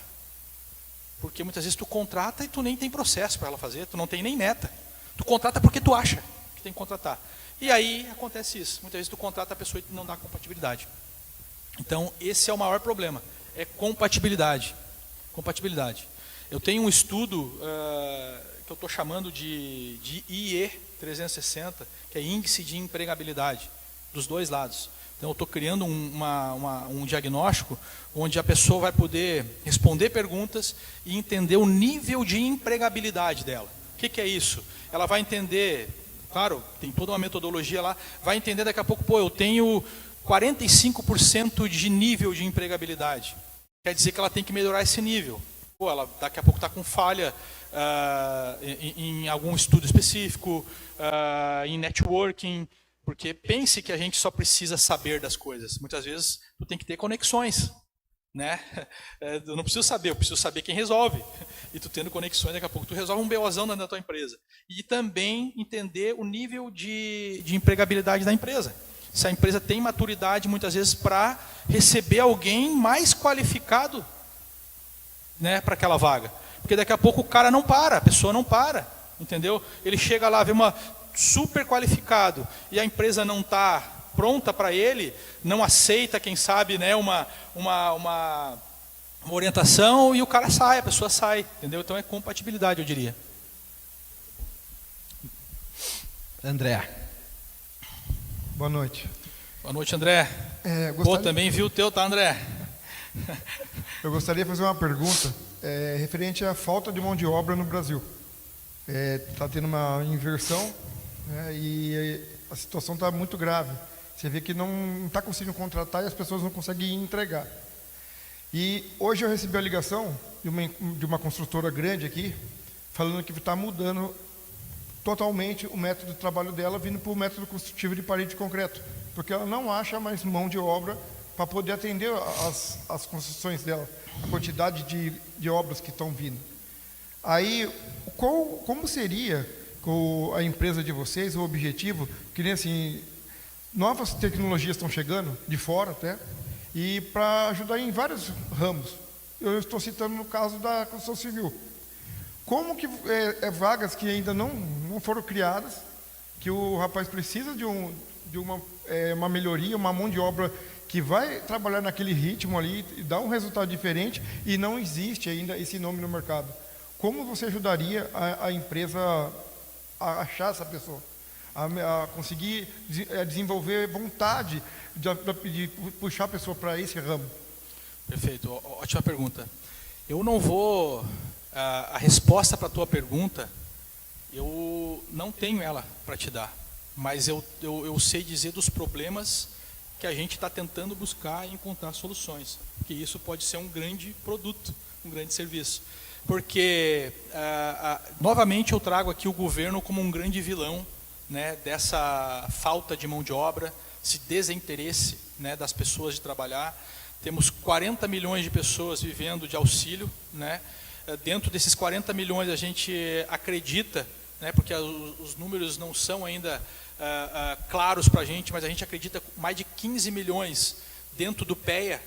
Porque muitas vezes tu contrata e tu nem tem processo para ela fazer, tu não tem nem meta. Tu contrata porque tu acha que tem que contratar. E aí acontece isso. Muitas vezes tu contrata a pessoa e tu não dá compatibilidade. Então, esse é o maior problema. É compatibilidade. Compatibilidade. Eu tenho um estudo que eu estou chamando de IE 360, que é Índice de Empregabilidade, dos 2 lados. Então, eu estou criando um diagnóstico onde a pessoa vai poder responder perguntas e entender o nível de empregabilidade dela. O que é isso? Ela vai entender, claro, tem toda uma metodologia lá, vai entender daqui a pouco, eu tenho 45% de nível de empregabilidade. Quer dizer que ela tem que melhorar esse nível. Ela daqui a pouco está com falha em algum estudo específico, em networking. Porque pense que a gente só precisa saber das coisas. Muitas vezes tu tem que ter conexões, né? Eu não preciso saber, eu preciso saber quem resolve. E tu tendo conexões, daqui a pouco tu resolve um BOzão dentro da tua empresa. E também entender o nível de empregabilidade da empresa. Se a empresa tem maturidade, muitas vezes, para receber alguém mais qualificado, né, para aquela vaga. Porque daqui a pouco o cara não para, a pessoa não para, entendeu? Ele chega lá, vê uma super qualificado e a empresa não está pronta para ele, não aceita, quem sabe, né, uma orientação e o cara sai, a pessoa sai, entendeu? Então é compatibilidade, eu diria. André. Boa noite. Boa noite, André. Também viu o teu, tá, André? Eu gostaria de fazer uma pergunta referente à falta de mão de obra no Brasil. Está tendo uma inversão, né, e a situação está muito grave. Você vê que não está conseguindo contratar e as pessoas não conseguem entregar. E hoje eu recebi a ligação de uma construtora grande aqui, falando que está mudando totalmente o método de trabalho dela, vindo para o método construtivo de parede de concreto, porque ela não acha mais mão de obra para poder atender as construções dela, a quantidade de obras que estão vindo. Aí, como seria com a empresa de vocês, o objetivo, que nem assim, novas tecnologias estão chegando, de fora até, e para ajudar em vários ramos. Eu estou citando no caso da construção civil. Como que vagas que ainda não foram criadas, que o rapaz precisa de uma melhoria, uma mão de obra que vai trabalhar naquele ritmo ali e dar um resultado diferente, e não existe ainda esse nome no mercado. Como você ajudaria a empresa a achar essa pessoa? A conseguir desenvolver vontade de puxar a pessoa para esse ramo? Perfeito, ótima pergunta. Eu não vou... A resposta para a tua pergunta, eu não tenho ela para te dar, mas eu sei dizer dos problemas que a gente está tentando buscar e encontrar soluções, que isso pode ser um grande produto, um grande serviço. Porque, novamente, eu trago aqui o governo como um grande vilão, né, dessa falta de mão de obra, esse desinteresse, né, das pessoas de trabalhar. Temos 40 milhões de pessoas vivendo de auxílio, né? Dentro desses 40 milhões a gente acredita, né, porque os números não são ainda claros para a gente, mas a gente acredita mais de 15 milhões dentro do PEA,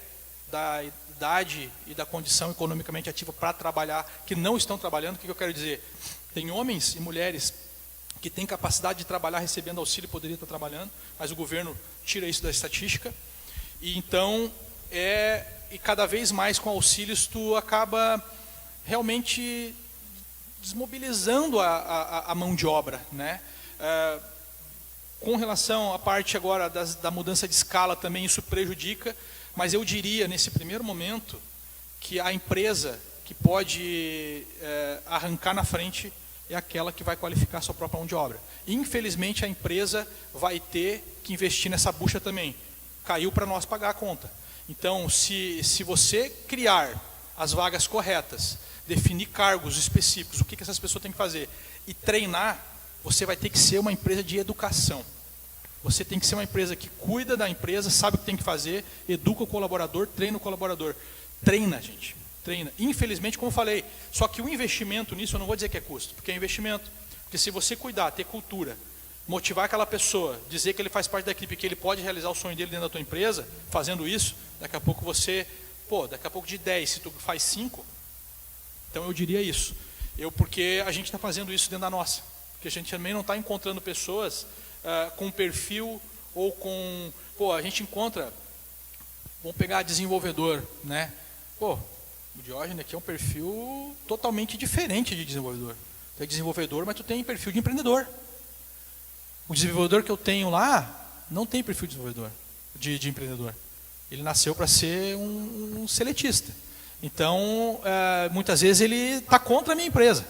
da idade e da condição economicamente ativa para trabalhar, que não estão trabalhando. O que eu quero dizer? Tem homens e mulheres que têm capacidade de trabalhar recebendo auxílio, poderia estar trabalhando, mas o governo tira isso da estatística. E então, e cada vez mais com auxílios tu acaba realmente desmobilizando a mão de obra, né? Com relação à parte agora da mudança de escala também, isso prejudica, mas eu diria nesse primeiro momento que a empresa que pode arrancar na frente é aquela que vai qualificar a sua própria mão de obra. Infelizmente a empresa vai ter que investir nessa bucha também. Caiu para nós pagar a conta. Então, se você criar as vagas corretas, definir cargos específicos, o que essas pessoas têm que fazer, e treinar, você vai ter que ser uma empresa de educação. Você tem que ser uma empresa que cuida da empresa, sabe o que tem que fazer, educa o colaborador, treina o colaborador. Treina, gente. Treina. Infelizmente, como eu falei, só que o investimento nisso, eu não vou dizer que é custo, porque é investimento. Porque se você cuidar, ter cultura, motivar aquela pessoa, dizer que ele faz parte da equipe, que ele pode realizar o sonho dele dentro da tua empresa, fazendo isso, daqui a pouco você, daqui a pouco de 10, se tu faz 5, então eu diria isso. Porque a gente está fazendo isso dentro da nossa. Porque a gente também não está encontrando pessoas com perfil ou com... a gente encontra... Vamos pegar desenvolvedor, né? O Diógenes aqui é um perfil totalmente diferente de desenvolvedor. Tu é desenvolvedor, mas tu tem perfil de empreendedor. O desenvolvedor que eu tenho lá não tem perfil de desenvolvedor, de empreendedor. Ele nasceu para ser um seletista. Então, muitas vezes ele está contra a minha empresa,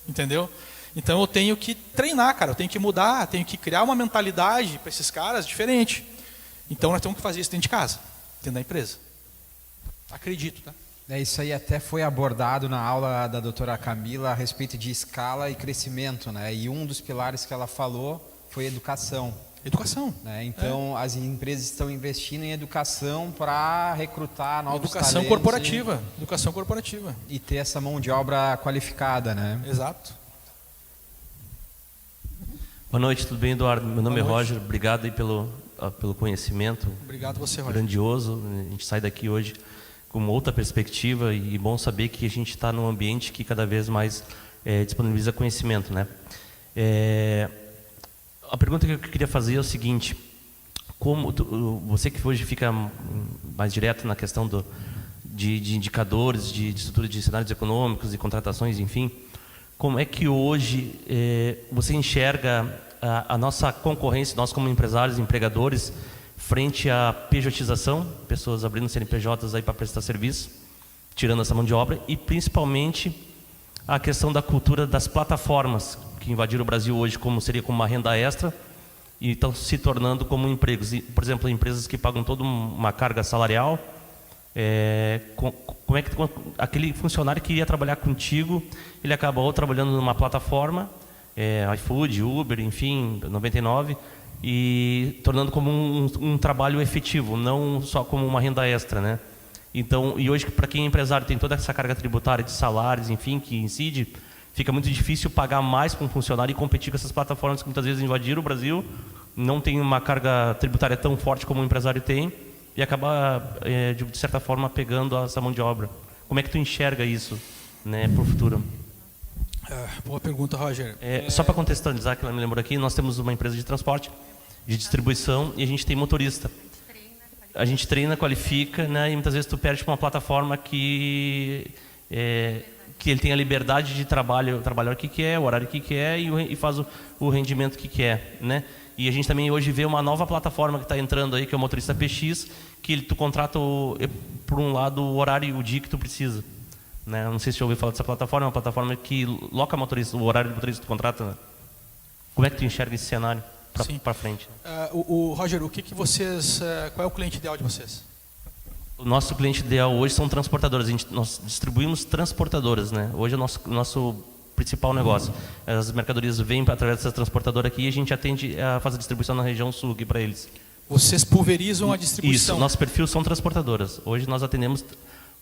entendeu? Então eu tenho que treinar, cara, eu tenho que mudar, tenho que criar uma mentalidade para esses caras diferente. Então nós temos que fazer isso dentro de casa, dentro da empresa. Acredito, tá? Isso aí até foi abordado na aula da doutora Camila a respeito de escala e crescimento, né? E um dos pilares que ela falou foi educação. Educação. Né? Então, as empresas estão investindo em educação para recrutar novos talentos. Educação corporativa. E ter essa mão de obra qualificada, né? Exato. Boa noite, tudo bem, Eduardo? Meu nome é Roger, obrigado aí pelo conhecimento. Obrigado você, Roger. Grandioso, a gente sai daqui hoje com uma outra perspectiva e bom saber que a gente está num ambiente que cada vez mais disponibiliza conhecimento, né? A pergunta que eu queria fazer é o seguinte: como você que hoje fica mais direto na questão de indicadores, de estrutura de cenários econômicos e contratações, enfim, como é que hoje você enxerga a nossa concorrência, nós como empresários, empregadores, frente à pejotização, pessoas abrindo CNPJs aí para prestar serviço, tirando essa mão de obra, e principalmente a questão da cultura das plataformas que invadiram o Brasil hoje, como seria como uma renda extra, e estão se tornando como empregos. Por exemplo, empresas que pagam toda uma carga salarial. Como é que aquele funcionário que ia trabalhar contigo, ele acabou trabalhando numa plataforma, iFood, Uber, enfim, 99, e tornando como um trabalho efetivo, não só como uma renda extra, né? Então, e hoje, para quem é empresário, tem toda essa carga tributária de salários, enfim, que incide, fica muito difícil pagar mais para um funcionário e competir com essas plataformas que muitas vezes invadiram o Brasil, não tem uma carga tributária tão forte como o empresário tem, e acaba, de certa forma, pegando essa mão de obra. Como é que tu enxerga isso, né, para o futuro? Boa pergunta, Roger. Só para contextualizar, que ela me lembrou aqui, nós temos uma empresa de transporte, de distribuição, e a gente tem motorista. A gente treina, qualifica, né, e muitas vezes tu perde para uma plataforma que ele tem a liberdade de trabalhar o que quer, o horário que quer e faz o rendimento que quer, né? E a gente também hoje vê uma nova plataforma que está entrando aí, que é o Motorista PX, que tu contrata, por um lado, o horário e o dia que tu precisa. Né? Não sei se já ouviu falar dessa plataforma, é uma plataforma que loca motorista, o horário do motorista que tu contrata. Né? Como é que tu enxerga esse cenário para frente? Roger, o que vocês... qual é o cliente ideal de vocês? O nosso cliente ideal hoje são transportadoras. Nós distribuímos transportadoras, né? Hoje é o nosso principal negócio. As mercadorias vêm através dessa transportadora aqui e a gente atende a fazer a distribuição na região sul aqui para eles. Vocês pulverizam a distribuição? Isso, nosso perfil são transportadoras. Hoje nós atendemos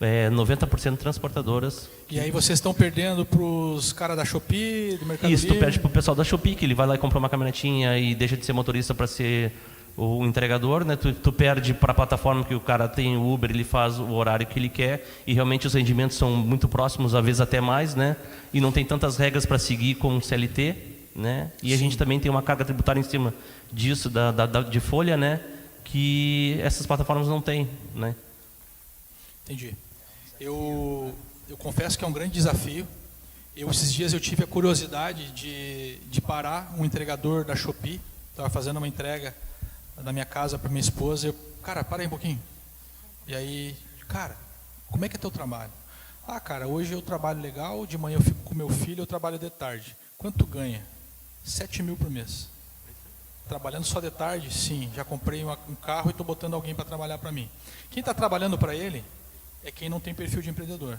90% transportadoras. E aí vocês estão perdendo para os caras da Shopee, do Mercado Livre? Isso, tu perde para o pessoal da Shopee, que ele vai lá e compra uma caminhonetinha e deixa de ser motorista para ser o entregador, né? Tu perde para a plataforma que o cara tem o Uber, ele faz o horário que ele quer e realmente os rendimentos são muito próximos, às vezes até mais, né? E não tem tantas regras para seguir com o CLT, né? E a gente também tem uma carga tributária em cima disso, de folha, né? Que essas plataformas não têm, né? Entendi. Eu confesso que é um grande desafio. Esses dias eu tive a curiosidade de parar um entregador da Shopee, estava fazendo uma entrega na minha casa para minha esposa. Cara, para aí um pouquinho. E aí, cara, como é que é teu trabalho? Cara, hoje eu trabalho legal, de manhã eu fico com meu filho, eu trabalho de tarde. Quanto tu ganha? 7 mil por mês. Trabalhando só de tarde? Sim, já comprei um carro e estou botando alguém para trabalhar para mim. Quem está trabalhando para ele é quem não tem perfil de empreendedor.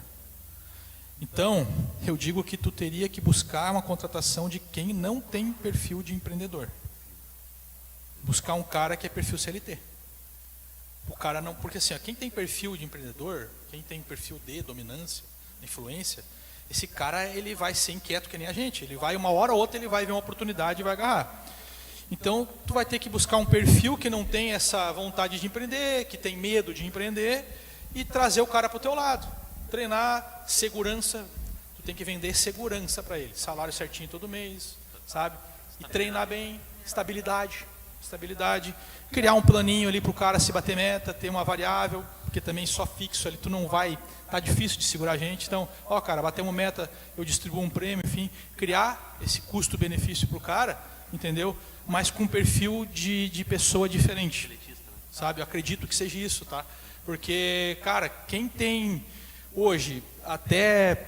Então, eu digo que tu teria que buscar uma contratação de quem não tem perfil de empreendedor. Buscar um cara que é perfil CLT. O cara não, porque assim, quem tem perfil de empreendedor, quem tem perfil de dominância, influência, esse cara ele vai ser inquieto que nem a gente. Ele vai uma hora ou outra ele vai ver uma oportunidade e vai agarrar. Então, tu vai ter que buscar um perfil que não tem essa vontade de empreender, que tem medo de empreender e trazer o cara para o teu lado. Treinar, segurança, tu tem que vender segurança para ele, salário certinho todo mês, sabe? E treinar bem, estabilidade, criar um planinho ali para o cara se bater meta, ter uma variável, porque também só fixo ali tu não vai, tá difícil de segurar a gente. Então, cara, batemos meta, eu distribuo um prêmio, enfim, criar esse custo-benefício para o cara, entendeu? Mas com um perfil de pessoa diferente, sabe? Eu acredito que seja isso, tá? Porque, cara, quem tem hoje, até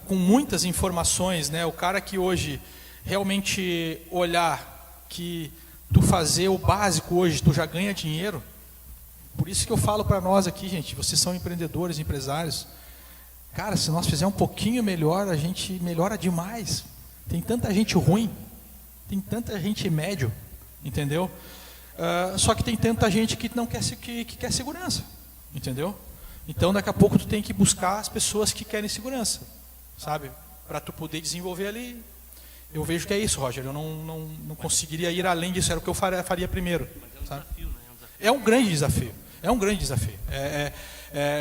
com muitas informações, né? O cara que hoje realmente olhar que tu fazer o básico hoje, tu já ganha dinheiro. Por isso que eu falo para nós aqui, gente, vocês são empreendedores, empresários. Cara, se nós fizermos um pouquinho melhor, a gente melhora demais. Tem tanta gente ruim, tem tanta gente médio, entendeu? Só que tem tanta gente que não quer que quer segurança, entendeu? Então daqui a pouco tu tem que buscar as pessoas que querem segurança, sabe? Para tu poder desenvolver ali. Eu vejo que é isso, Roger. Eu não conseguiria ir além disso. Era o que eu faria primeiro. Sabe? É um grande desafio. É um grande desafio.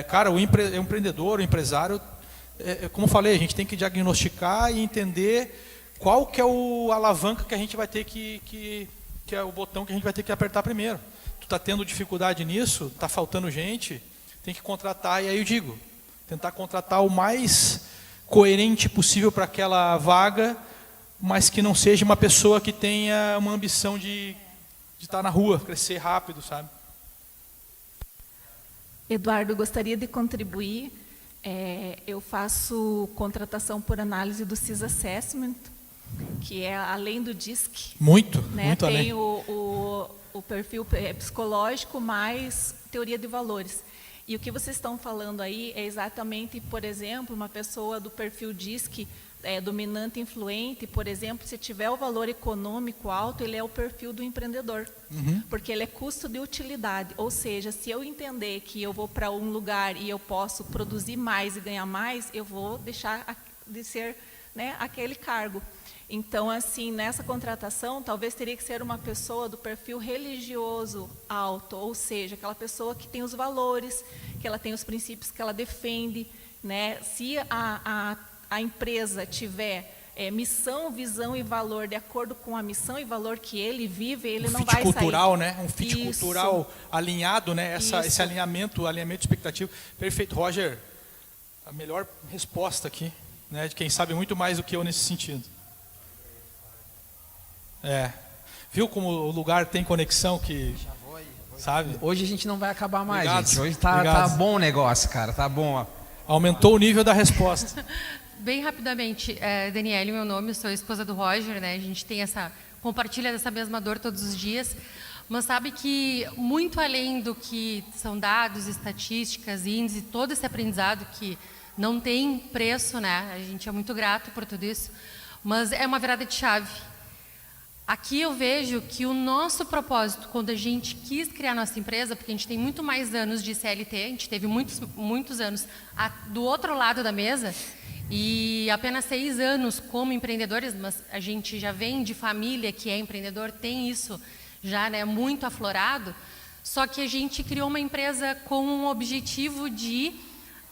Cara, o empreendedor, o empresário, como eu falei, a gente tem que diagnosticar e entender qual que é o alavanca que a gente vai ter que é o botão que a gente vai ter que apertar primeiro. Tu está tendo dificuldade nisso, está faltando gente, tem que contratar. E aí eu digo, tentar contratar o mais coerente possível para aquela vaga, mas que não seja uma pessoa que tenha uma ambição de estar na rua, crescer rápido, sabe? Eduardo, gostaria de contribuir. Eu faço contratação por análise do CIS Assessment, que é além do DISC. Muito, Né? muito Tem além. o perfil psicológico mais teoria de valores. E o que vocês estão falando aí é exatamente, por exemplo, uma pessoa do perfil DISC, dominante influente, por exemplo, se tiver o valor econômico alto, ele é o perfil do empreendedor. Porque ele é custo de utilidade. Ou seja, se eu entender que eu vou para um lugar e eu posso produzir mais e ganhar mais, eu vou deixar de ser, né, aquele cargo. Então, assim, nessa contratação, talvez teria que ser uma pessoa do perfil religioso alto, ou seja, aquela pessoa que tem os valores, que ela tem os princípios que ela defende, né? Se a empresa tiver missão, visão e valor de acordo com a missão e valor que ele vive, ele não vai sair. Um fit cultural, né? Um fit Isso. cultural alinhado, né? Isso. Esse alinhamento de expectativa. Perfeito. Roger, a melhor resposta aqui, né? De quem sabe muito mais do que eu nesse sentido. Viu como o lugar tem conexão que, sabe? Hoje a gente não vai acabar mais, Obrigado. gente. Hoje tá bom o negócio, cara. Tá bom, ó. Aumentou o nível da resposta. Bem rapidamente, Daniele, meu nome, sou a esposa do Roger, né? A gente tem compartilha dessa mesma dor todos os dias, mas sabe que muito além do que são dados, estatísticas, índices, todo esse aprendizado que não tem preço, né? A gente é muito grato por tudo isso, mas é uma virada de chave. Aqui eu vejo que o nosso propósito, quando a gente quis criar nossa empresa, porque a gente tem muito mais anos de CLT, a gente teve muitos anos do outro lado da mesa, e apenas 6 anos como empreendedores, mas a gente já vem de família que é empreendedor, tem isso já, né, muito aflorado, só que a gente criou uma empresa com um objetivo de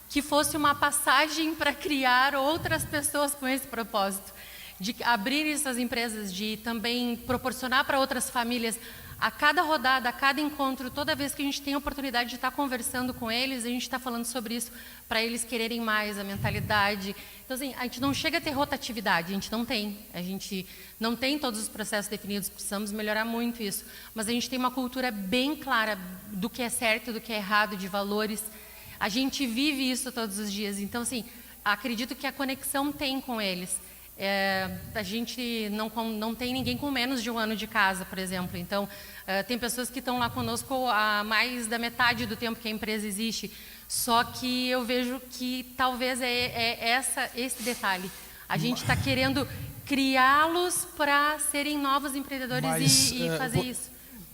que fosse uma passagem para criar outras pessoas com esse propósito, de abrir essas empresas, de também proporcionar para outras famílias, a cada rodada, a cada encontro, toda vez que a gente tem a oportunidade de estar conversando com eles, a gente está falando sobre isso, para eles quererem mais, a mentalidade. Então, assim, a gente não chega a ter rotatividade, a gente não tem todos os processos definidos, precisamos melhorar muito isso, mas a gente tem uma cultura bem clara do que é certo, do que é errado, de valores. A gente vive isso todos os dias, então, assim, acredito que a conexão tem com eles. A gente não tem ninguém com menos de 1 ano de casa, por exemplo. Então, tem pessoas que estão lá conosco há mais da metade do tempo que a empresa existe. Só que eu vejo que talvez esse detalhe. A gente está querendo criá-los para serem novos empreendedores e fazer isso.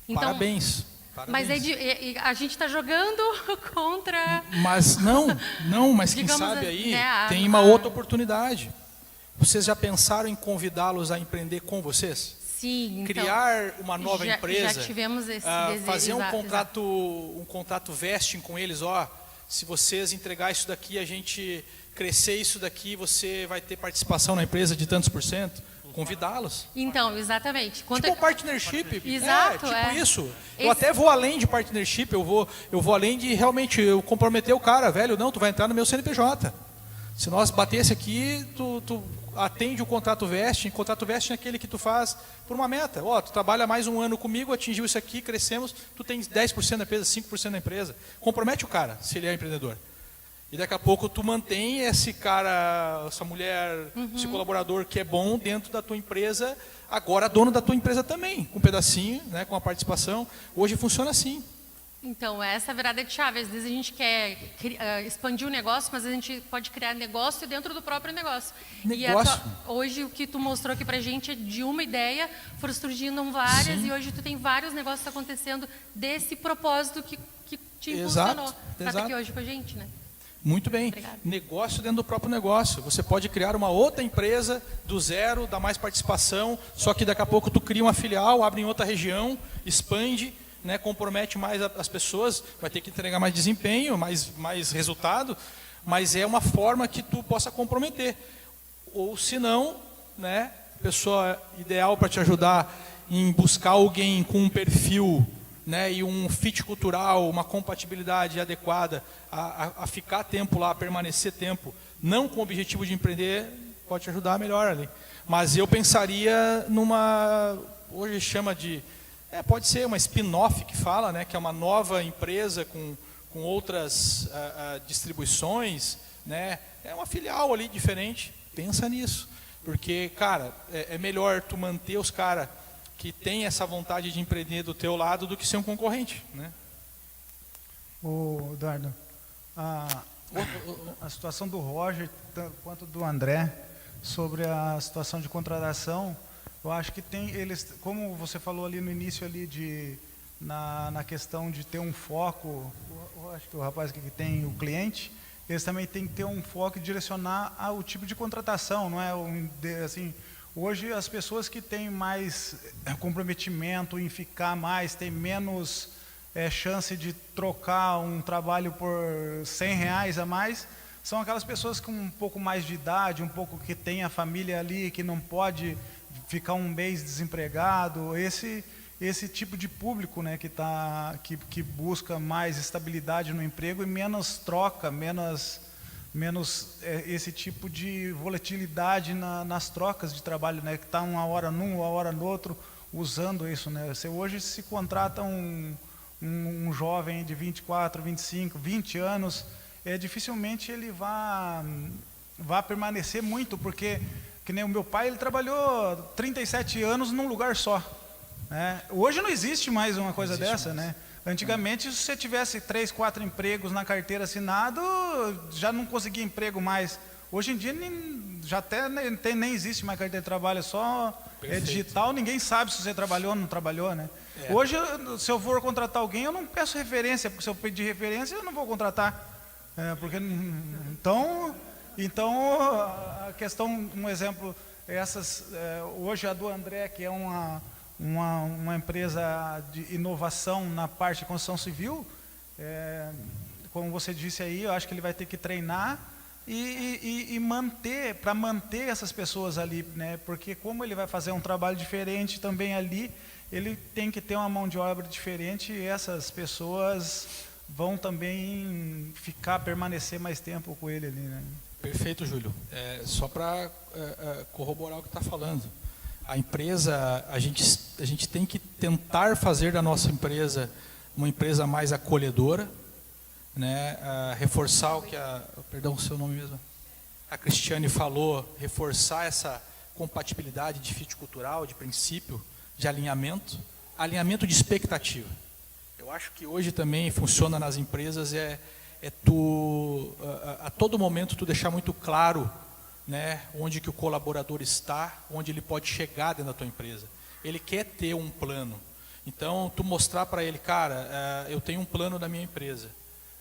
Então, Parabéns. Mas a gente está jogando contra... Mas mas quem sabe aí, né, tem uma outra oportunidade. Vocês já pensaram em convidá-los a empreender com vocês? Sim, então, criar uma nova empresa, já tivemos esse desejo, fazer um contrato vesting com eles, se vocês entregar isso daqui, a gente crescer isso daqui, você vai ter participação na empresa de tantos %, convidá-los. Então, exatamente. Tipo um partnership. Exato, isso. Eu até vou além de partnership, eu vou além de realmente eu comprometer o cara, velho, não, tu vai entrar no meu CNPJ. Se nós batesse aqui, tu atende o contrato vesting é aquele que tu faz por uma meta. Tu trabalha mais 1 ano comigo, atingiu isso aqui, crescemos, tu tens 10% da empresa, 5% da empresa. Compromete o cara, se ele é empreendedor. E daqui a pouco tu mantém esse cara, essa mulher, esse colaborador que é bom dentro da tua empresa, agora dono da tua empresa também, com um pedacinho, né, com a participação. Hoje funciona assim. Então, essa virada de chave. Às vezes a gente quer expandir o negócio, mas a gente pode criar negócio dentro do próprio negócio. Hoje o que tu mostrou aqui pra gente é de uma ideia, foram surgindo várias, e hoje tu tem vários negócios acontecendo desse propósito que te impulsionou para estar aqui hoje com a gente, né? Muito bem. Obrigada. Negócio dentro do próprio negócio. Você pode criar uma outra empresa do zero, dar mais participação, só que daqui a pouco tu cria uma filial, abre em outra região, expande, né, compromete mais as pessoas, vai ter que entregar mais desempenho, mais resultado, mas é uma forma que tu possa comprometer. Ou se não, né, pessoa ideal para te ajudar em buscar alguém com um perfil, né, e um fit cultural, uma compatibilidade adequada a ficar tempo lá, a permanecer tempo, não com o objetivo de empreender, pode te ajudar melhor ali. Mas eu pensaria hoje chama de... pode ser uma spin-off que fala, né, que é uma nova empresa com com outras distribuições, né? É uma filial ali diferente. Pensa nisso, porque, cara, é melhor tu manter os caras que têm essa vontade de empreender do teu lado do que ser um concorrente, né? Ô, Eduardo, a situação do Roger quanto do André sobre a situação de contratação, eu acho que tem eles, como você falou ali no início ali na questão de ter um foco, eu acho que o rapaz que tem o cliente, eles também têm que ter um foco e direcionar ao tipo de contratação, não é assim. Hoje as pessoas que têm mais comprometimento em ficar mais, têm menos chance de trocar um trabalho por R$100 a mais, são aquelas pessoas com um pouco mais de idade, um pouco que tem a família ali, que não pode ficar um mês desempregado, esse tipo de público, né, que busca mais estabilidade no emprego e menos troca, menos esse tipo de volatilidade nas trocas de trabalho, né, que está uma hora num, uma hora no outro, usando isso, né. Hoje se contrata um jovem de 24, 25, 20 anos, dificilmente ele vai permanecer muito, porque que nem o meu pai, ele trabalhou 37 anos num lugar só. Hoje não existe mais uma coisa dessa, né? Antigamente, se você tivesse 3, 4 empregos na carteira assinado, já não conseguia emprego mais. Hoje em dia já até nem existe mais carteira de trabalho, só digital, ninguém sabe se você trabalhou ou não trabalhou, né? Hoje, se eu for contratar alguém, eu não peço referência, porque se eu pedir referência, eu não vou contratar. Então, a questão, um exemplo, hoje a do André, que é uma empresa de inovação na parte de construção civil, como você disse aí, eu acho que ele vai ter que treinar e para manter essas pessoas ali, né? Porque como ele vai fazer um trabalho diferente também ali, ele tem que ter uma mão de obra diferente e essas pessoas vão também permanecer mais tempo com ele ali, né? Perfeito, Júlio. Só para corroborar o que está falando. A empresa, a gente tem que tentar fazer da nossa empresa uma empresa mais acolhedora, né? Reforçar o que perdão, o seu nome mesmo, a Cristiane falou, reforçar essa compatibilidade de fit cultural, de princípio, de alinhamento de expectativa. Eu acho que hoje também funciona nas empresas a todo momento tu deixar muito claro, né, onde que o colaborador está, onde ele pode chegar dentro da tua empresa. Ele quer ter um plano. Então, tu mostrar para ele, cara, eu tenho um plano da minha empresa.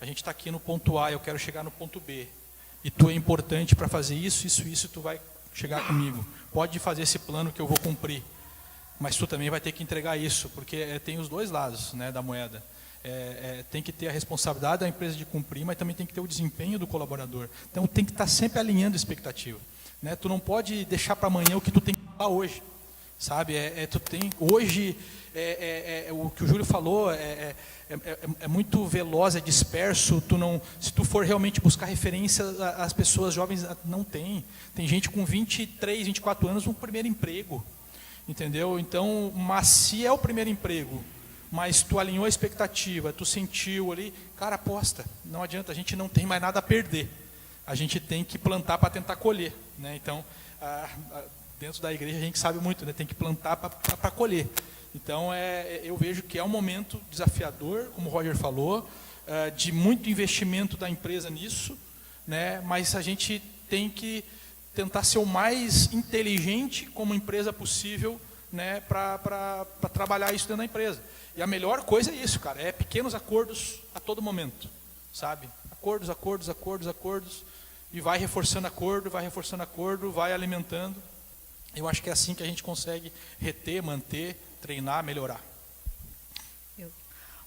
A gente está aqui no ponto A, eu quero chegar no ponto B. E tu é importante para fazer isso, tu vai chegar comigo. Pode fazer esse plano que eu vou cumprir. Mas tu também vai ter que entregar isso, porque tem os dois lados, né, da moeda. Tem que ter a responsabilidade da empresa de cumprir, mas também tem que ter o desempenho do colaborador. Então tem que estar sempre alinhando a expectativa, né? Tu não pode deixar para amanhã o que tu tem que falar hoje, sabe? Tu tem hoje o que o Júlio falou é muito veloz, é disperso. Se tu for realmente buscar referência, as pessoas jovens não têm. Tem gente com 23, 24 anos no primeiro emprego, entendeu? Então, mas se é o primeiro emprego, mas tu alinhou a expectativa, tu sentiu ali, cara, aposta, não adianta, a gente não tem mais nada a perder, a gente tem que plantar para tentar colher, né? Então, dentro da igreja a gente sabe muito, né? Tem que plantar para colher. Então, eu vejo que é um momento desafiador, como o Roger falou, de muito investimento da empresa nisso, né? Mas a gente tem que tentar ser o mais inteligente como empresa possível, né, para trabalhar isso dentro da empresa. E a melhor coisa é isso, cara, pequenos acordos a todo momento, sabe? Acordos, e vai reforçando acordo, vai alimentando. Eu acho que é assim que a gente consegue reter, manter, treinar, melhorar.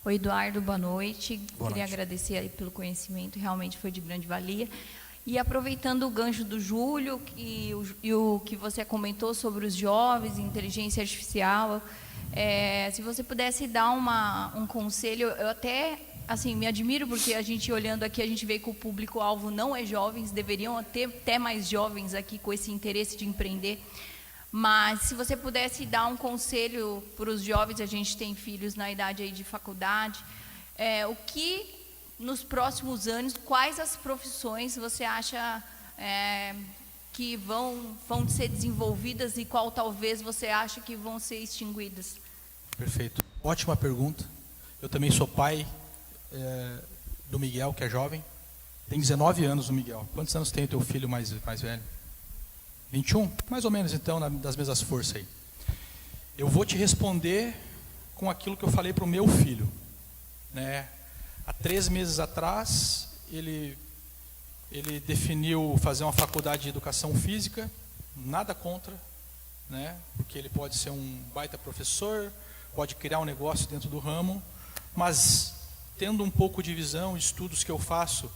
Oi, Eduardo, boa noite. Queria agradecer aí pelo conhecimento, realmente foi de grande valia. E aproveitando o gancho do Júlio e o que você comentou sobre os jovens, inteligência artificial, se você pudesse dar um conselho, eu até assim, me admiro, porque a gente olhando aqui, a gente vê que o público-alvo não é jovens, deveriam ter até mais jovens aqui com esse interesse de empreender. Mas se você pudesse dar um conselho para os jovens, a gente tem filhos na idade aí de faculdade, o que nos próximos anos, quais as profissões você acha que vão ser desenvolvidas e qual talvez você acha que vão ser extinguidas? Perfeito. Ótima pergunta. Eu também sou pai do Miguel, que é jovem. Tem 19 anos o Miguel. Quantos anos tem o teu filho mais velho? 21? Mais ou menos, então, das mesmas forças aí. Eu vou te responder com aquilo que eu falei para o meu filho. Né? Há 3 meses atrás, ele definiu fazer uma faculdade de educação física, nada contra, né? Porque ele pode ser um baita professor, pode criar um negócio dentro do ramo, mas tendo um pouco de visão, estudos que eu faço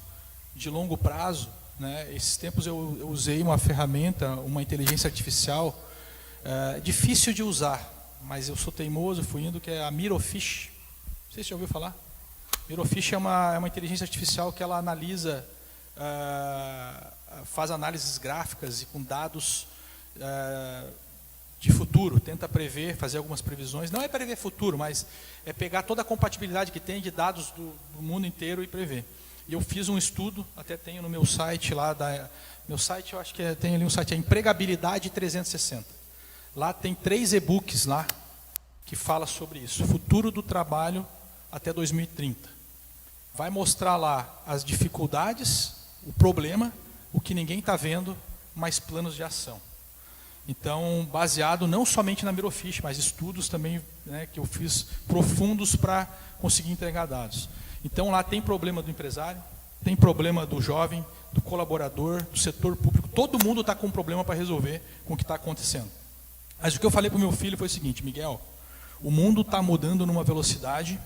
de longo prazo, né? Esses tempos eu usei uma ferramenta, uma inteligência artificial, difícil de usar, mas eu sou teimoso, fui indo, que é a Mirofish. Não sei se você já ouviu falar. Mirofish é uma inteligência artificial que ela analisa, faz análises gráficas e com dados de futuro, tenta prever, fazer algumas previsões. Não é prever futuro, mas é pegar toda a compatibilidade que tem de dados do mundo inteiro e prever. E eu fiz um estudo, até tenho no meu site lá, meu site eu acho que tem ali um site, é Empregabilidade 360. Lá tem 3 e-books lá que fala sobre isso, futuro do trabalho até 2030. Vai mostrar lá as dificuldades, o problema, o que ninguém está vendo, mas planos de ação. Então, baseado não somente na Mirofish, mas estudos também, né, que eu fiz profundos para conseguir entregar dados. Então, lá tem problema do empresário, tem problema do jovem, do colaborador, do setor público. Todo mundo está com um problema para resolver com o que está acontecendo. Mas o que eu falei para o meu filho foi o seguinte: Miguel, o mundo está mudando numa velocidade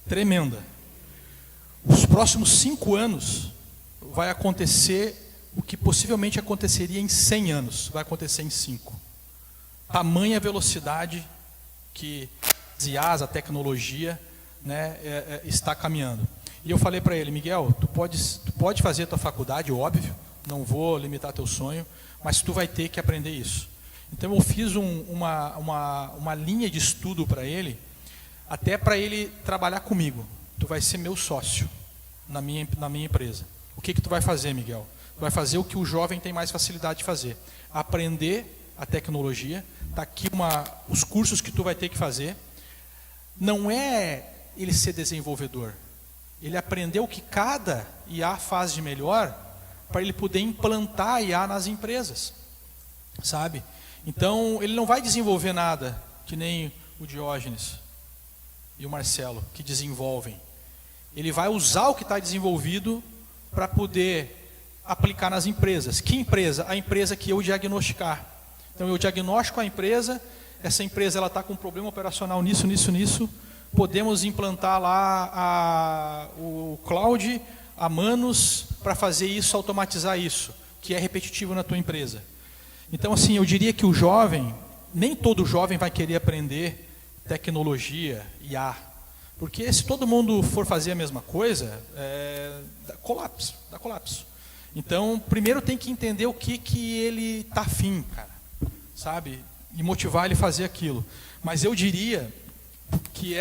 tremenda. Os próximos 5 anos vai acontecer o que possivelmente aconteceria em 100 anos, vai acontecer em 5. Tamanha velocidade que a tecnologia, né, está caminhando. E eu falei para ele: Miguel, tu pode fazer a tua faculdade, óbvio, não vou limitar teu sonho, mas tu vai ter que aprender isso. Então eu fiz uma linha de estudo para ele, até para ele trabalhar comigo. Tu vai ser meu sócio na minha empresa. O que tu vai fazer, Miguel? Tu vai fazer o que o jovem tem mais facilidade de fazer. Aprender a tecnologia. Está aqui os cursos que tu vai ter que fazer. Não é ele ser desenvolvedor. Ele aprender o que cada IA faz de melhor para ele poder implantar a IA nas empresas. Sabe? Então, ele não vai desenvolver nada que nem o Diógenes e o Marcelo, que desenvolvem. Ele vai usar o que está desenvolvido para poder aplicar nas empresas. Que empresa? A empresa que eu diagnosticar. Então eu diagnostico a empresa, essa empresa está com um problema operacional nisso, podemos implantar lá o cloud, a Manus, para fazer isso, automatizar isso, que é repetitivo na tua empresa. Então assim, eu diria que o jovem, nem todo jovem vai querer aprender tecnologia, IA, porque se todo mundo for fazer a mesma coisa, dá colapso. Então, primeiro tem que entender o que ele está afim, cara, sabe? E motivar ele a fazer aquilo. Mas eu diria que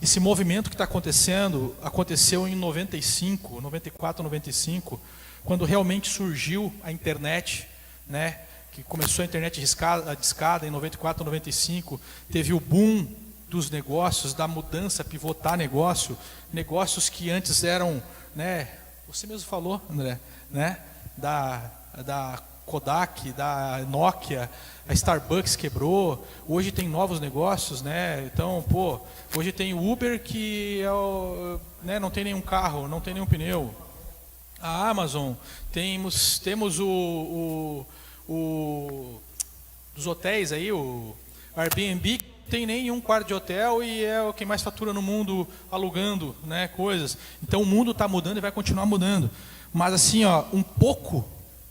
esse movimento que está acontecendo, aconteceu em 94, 95, quando realmente surgiu a internet, né? Que começou a internet discada em 94, 95, teve o boom dos negócios, da mudança, pivotar negócios que antes eram, né? Você mesmo falou, André, né? Da Kodak, da Nokia, a Starbucks quebrou, hoje tem novos negócios, né? Então, hoje tem o Uber que né, não tem nenhum carro, não tem nenhum pneu. A Amazon, temos dos hotéis aí, o Airbnb, tem nenhum quarto de hotel e é quem mais fatura no mundo alugando, né, coisas. Então o mundo está mudando e vai continuar mudando. Mas assim, um pouco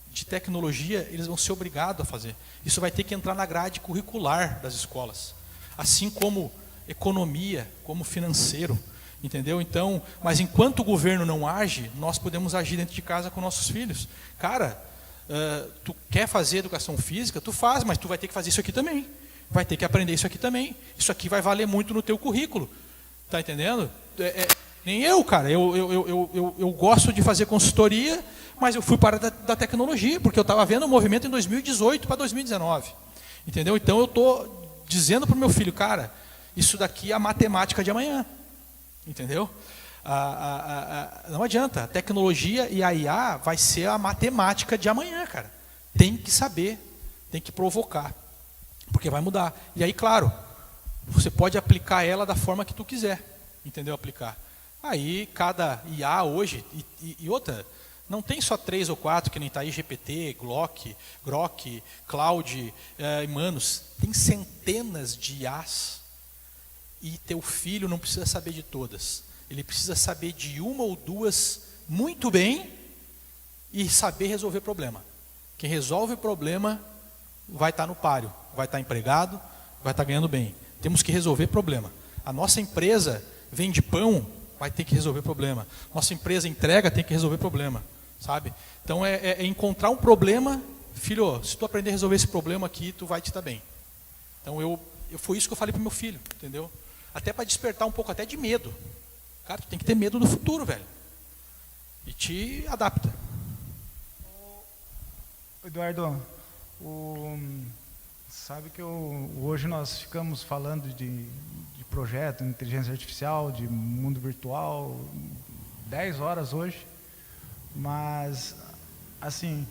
de tecnologia eles vão ser obrigados a fazer. Isso vai ter que entrar na grade curricular das escolas. Assim como economia, como financeiro. Entendeu? Então, mas enquanto o governo não age, nós podemos agir dentro de casa com nossos filhos. Cara, tu quer fazer educação física? Tu faz, mas tu vai ter que fazer isso aqui também. Vai ter que aprender isso aqui também. Isso aqui vai valer muito no teu currículo. Tá entendendo? Nem eu, cara. Eu gosto de fazer consultoria, mas eu fui para da tecnologia, porque eu estava vendo o movimento em 2018 para 2019. Entendeu? Então eu estou dizendo para o meu filho, cara, isso daqui é a matemática de amanhã. Entendeu? Não adianta. A tecnologia e a IA vai ser a matemática de amanhã, cara. Tem que saber, tem que provocar, porque vai mudar. E aí, claro, você pode aplicar ela da forma que tu quiser. Entendeu? Aplicar. Aí, cada IA hoje, e outra, não tem só 3 ou 4, que nem está aí, GPT, Grok, Cloud, Manos. Tem centenas de IAs. E teu filho não precisa saber de todas. Ele precisa saber de uma ou duas muito bem e saber resolver problema. Quem resolve o problema vai estar no páreo, vai estar empregado, vai estar ganhando bem. Temos que resolver problema. A nossa empresa vende pão, vai ter que resolver problema. Nossa empresa entrega, tem que resolver problema, sabe? Então é encontrar um problema, filho, se tu aprender a resolver esse problema aqui, tu vai te dar bem. Então foi isso que eu falei para o meu filho, entendeu? Até para despertar um pouco até de medo. Cara, tu tem que ter medo do futuro, velho. E te adapta. Eduardo, sabe que hoje nós ficamos falando de projeto, de inteligência artificial, de mundo virtual, 10 horas hoje, mas, assim,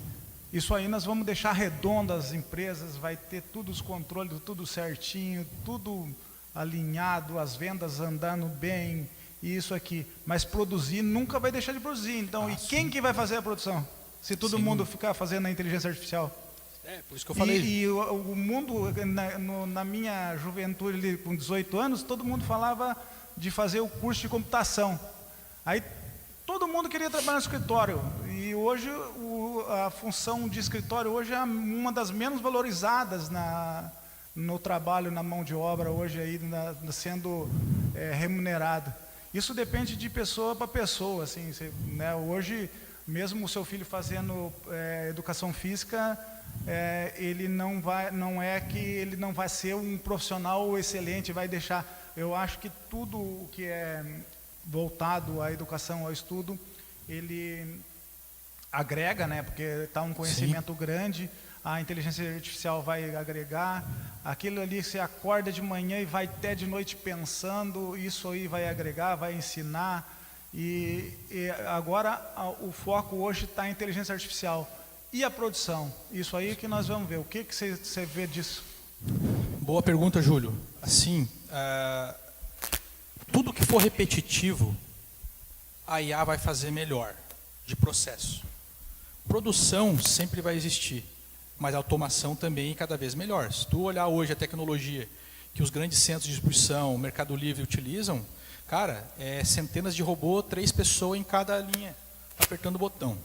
isso aí nós vamos deixar redondo as empresas, vai ter tudo os controles, tudo certinho, tudo alinhado, as vendas andando bem, isso aqui, mas produzir nunca vai deixar de produzir. Então, e quem que vai fazer a produção? Se todo mundo ficar fazendo a inteligência artificial. Por isso que eu falei. E o mundo, na minha juventude, com 18 anos, todo mundo falava de fazer o curso de computação. Aí todo mundo queria trabalhar no escritório. E hoje a função de escritório hoje é uma das menos valorizadas no trabalho, na mão de obra, hoje aí sendo remunerado. Isso depende de pessoa para pessoa, assim, né? Hoje, mesmo o seu filho fazendo educação física, ele não é que ele não vai ser um profissional excelente, vai deixar. Eu acho que tudo o que é voltado à educação, ao estudo, ele agrega, né? Porque está um conhecimento grande. A inteligência artificial vai agregar, aquilo ali você acorda de manhã e vai até de noite pensando, isso aí vai agregar, vai ensinar, e agora o foco hoje está em inteligência artificial. E a produção? Isso aí que nós vamos ver, o que você vê disso? Boa pergunta, Júlio. Assim, tudo que for repetitivo, a IA vai fazer melhor, de processo. Produção sempre vai existir. Mas a automação também cada vez melhor. Se tu olhar hoje a tecnologia que os grandes centros de distribuição, o Mercado Livre utilizam, cara, centenas de robôs, 3 pessoas em cada linha, apertando o botão.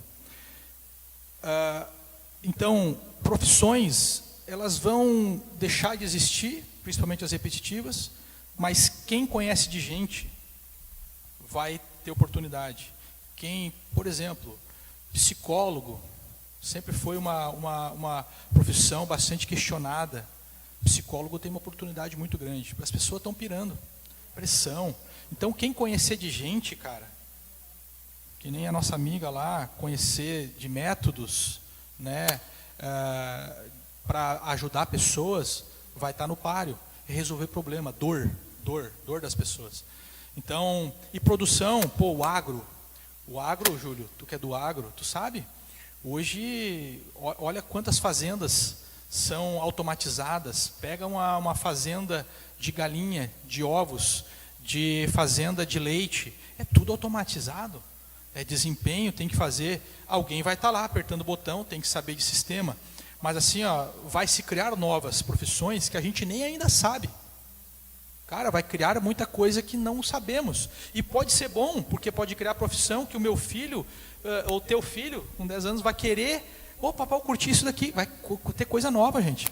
Então, profissões, elas vão deixar de existir, principalmente as repetitivas, mas quem conhece de gente vai ter oportunidade. Quem, por exemplo, psicólogo, sempre foi uma profissão bastante questionada. Psicólogo tem uma oportunidade muito grande. As pessoas estão pirando. Pressão. Então, quem conhecer de gente, cara, que nem a nossa amiga lá, conhecer de métodos, né, para ajudar pessoas, vai estar no páreo. Resolver problema, dor das pessoas. Então, e produção, o agro, Júlio, tu que é do agro, tu sabe? Hoje, olha quantas fazendas são automatizadas. Pega uma fazenda de galinha, de ovos, de fazenda de leite. É tudo automatizado. É desempenho, tem que fazer. Alguém vai estar lá apertando o botão, tem que saber de sistema. Mas assim, vai se criar novas profissões que a gente nem ainda sabe. Cara, vai criar muita coisa que não sabemos. E pode ser bom, porque pode criar profissão que o meu filho, ou teu filho, com 10 anos, vai querer. Papai, eu curti isso daqui. Vai ter coisa nova, gente.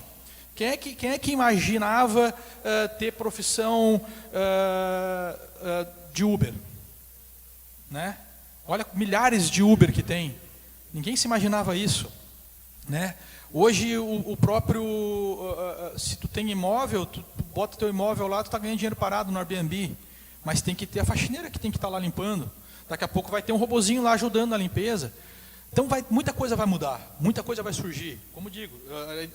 Quem é que imaginava ter profissão de Uber? Né? Olha, milhares de Uber que tem. Ninguém se imaginava isso. Né? Hoje, o próprio, se tu tem imóvel, tu bota teu imóvel lá, tu está ganhando dinheiro parado no Airbnb. mas tem que ter a faxineira que tem que estar lá limpando. Daqui a pouco vai ter um robozinho lá ajudando na limpeza. Então muita coisa vai mudar, muita coisa vai surgir. Como digo,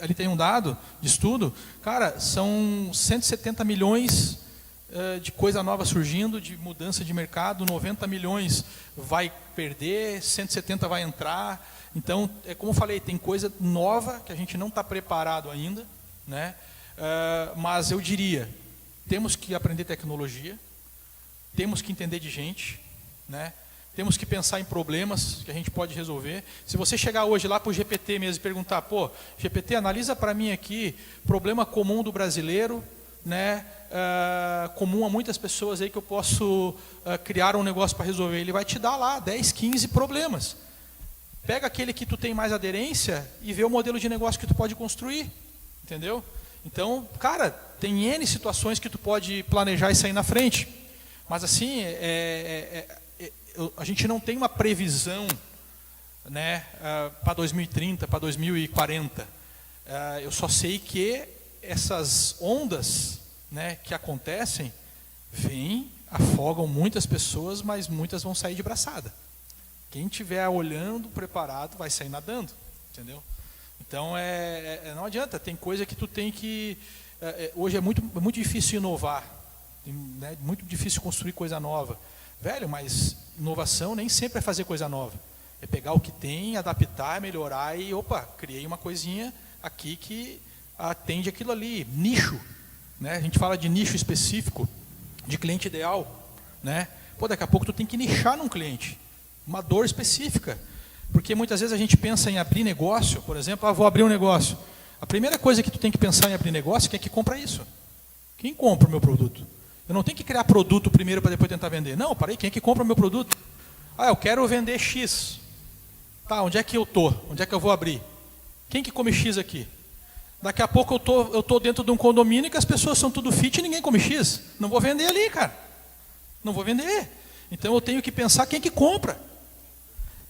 ali tem um dado de estudo, cara, são 170 milhões de coisa nova surgindo, de mudança de mercado, 90 milhões vai perder, 170 vai entrar. Então, como eu falei, tem coisa nova que a gente não está preparado ainda, né? Mas eu diria, temos que aprender tecnologia, temos que entender de gente, né? Temos que pensar em problemas que a gente pode resolver. Se você chegar hoje lá para o GPT mesmo e perguntar, pô, GPT, analisa para mim aqui problema comum do brasileiro, né? Comum a muitas pessoas aí que eu posso criar um negócio para resolver. Ele vai te dar lá 10, 15 problemas. Pega aquele que tu tem mais aderência e vê o modelo de negócio que tu pode construir, entendeu? Então, cara, tem N situações que tu pode planejar e sair na frente. Mas assim, a gente não tem uma previsão, né, para 2030, para 2040. Eu só sei que essas ondas, né, que acontecem, vêm, afogam muitas pessoas, mas muitas vão sair de braçada. Quem estiver olhando, preparado, vai sair nadando, entendeu? Então, não adianta, tem coisa que tu tem que... hoje é muito difícil inovar, né, muito difícil construir coisa nova. Velho, mas inovação nem sempre é fazer coisa nova. É pegar o que tem, adaptar, melhorar e, opa, criei uma coisinha aqui que atende aquilo ali. Nicho, né? A gente fala de nicho específico, de cliente ideal, né? Pô, daqui a pouco tu tem que nichar num cliente, uma dor específica. Porque muitas vezes a gente pensa em abrir negócio, por exemplo, vou abrir um negócio. A primeira coisa que tu tem que pensar em abrir negócio é quem é que compra isso. Quem compra o meu produto? Eu não tenho que criar produto primeiro para depois tentar vender. Não, parei, quem é que compra o meu produto? Eu quero vender X. Tá, onde é que eu tô? Onde é que eu vou abrir? Quem que come X aqui? Daqui a pouco eu tô dentro de um condomínio que as pessoas são tudo fit e ninguém come X. Não vou vender ali, cara. Não vou vender. Então eu tenho que pensar quem que compra.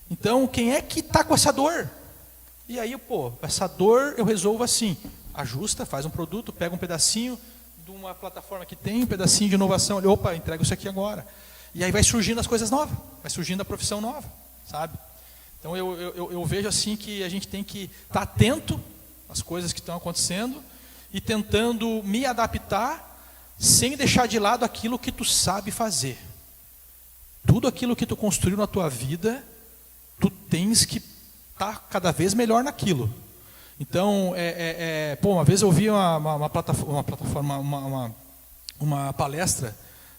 Então, quem é que está com essa dor? E aí, pô, essa dor eu resolvo assim. Ajusta, faz um produto, pega um pedacinho de uma plataforma que tem, um pedacinho de inovação. Opa, entrega isso aqui agora. E aí vai surgindo as coisas novas, vai surgindo a profissão nova, sabe? Então, eu vejo assim que a gente tem que estar atento às coisas que estão acontecendo e tentando me adaptar sem deixar de lado aquilo que tu sabe fazer. Tudo aquilo que tu construiu na tua vida, tu tens que estar cada vez melhor naquilo. Então, uma vez eu vi uma palestra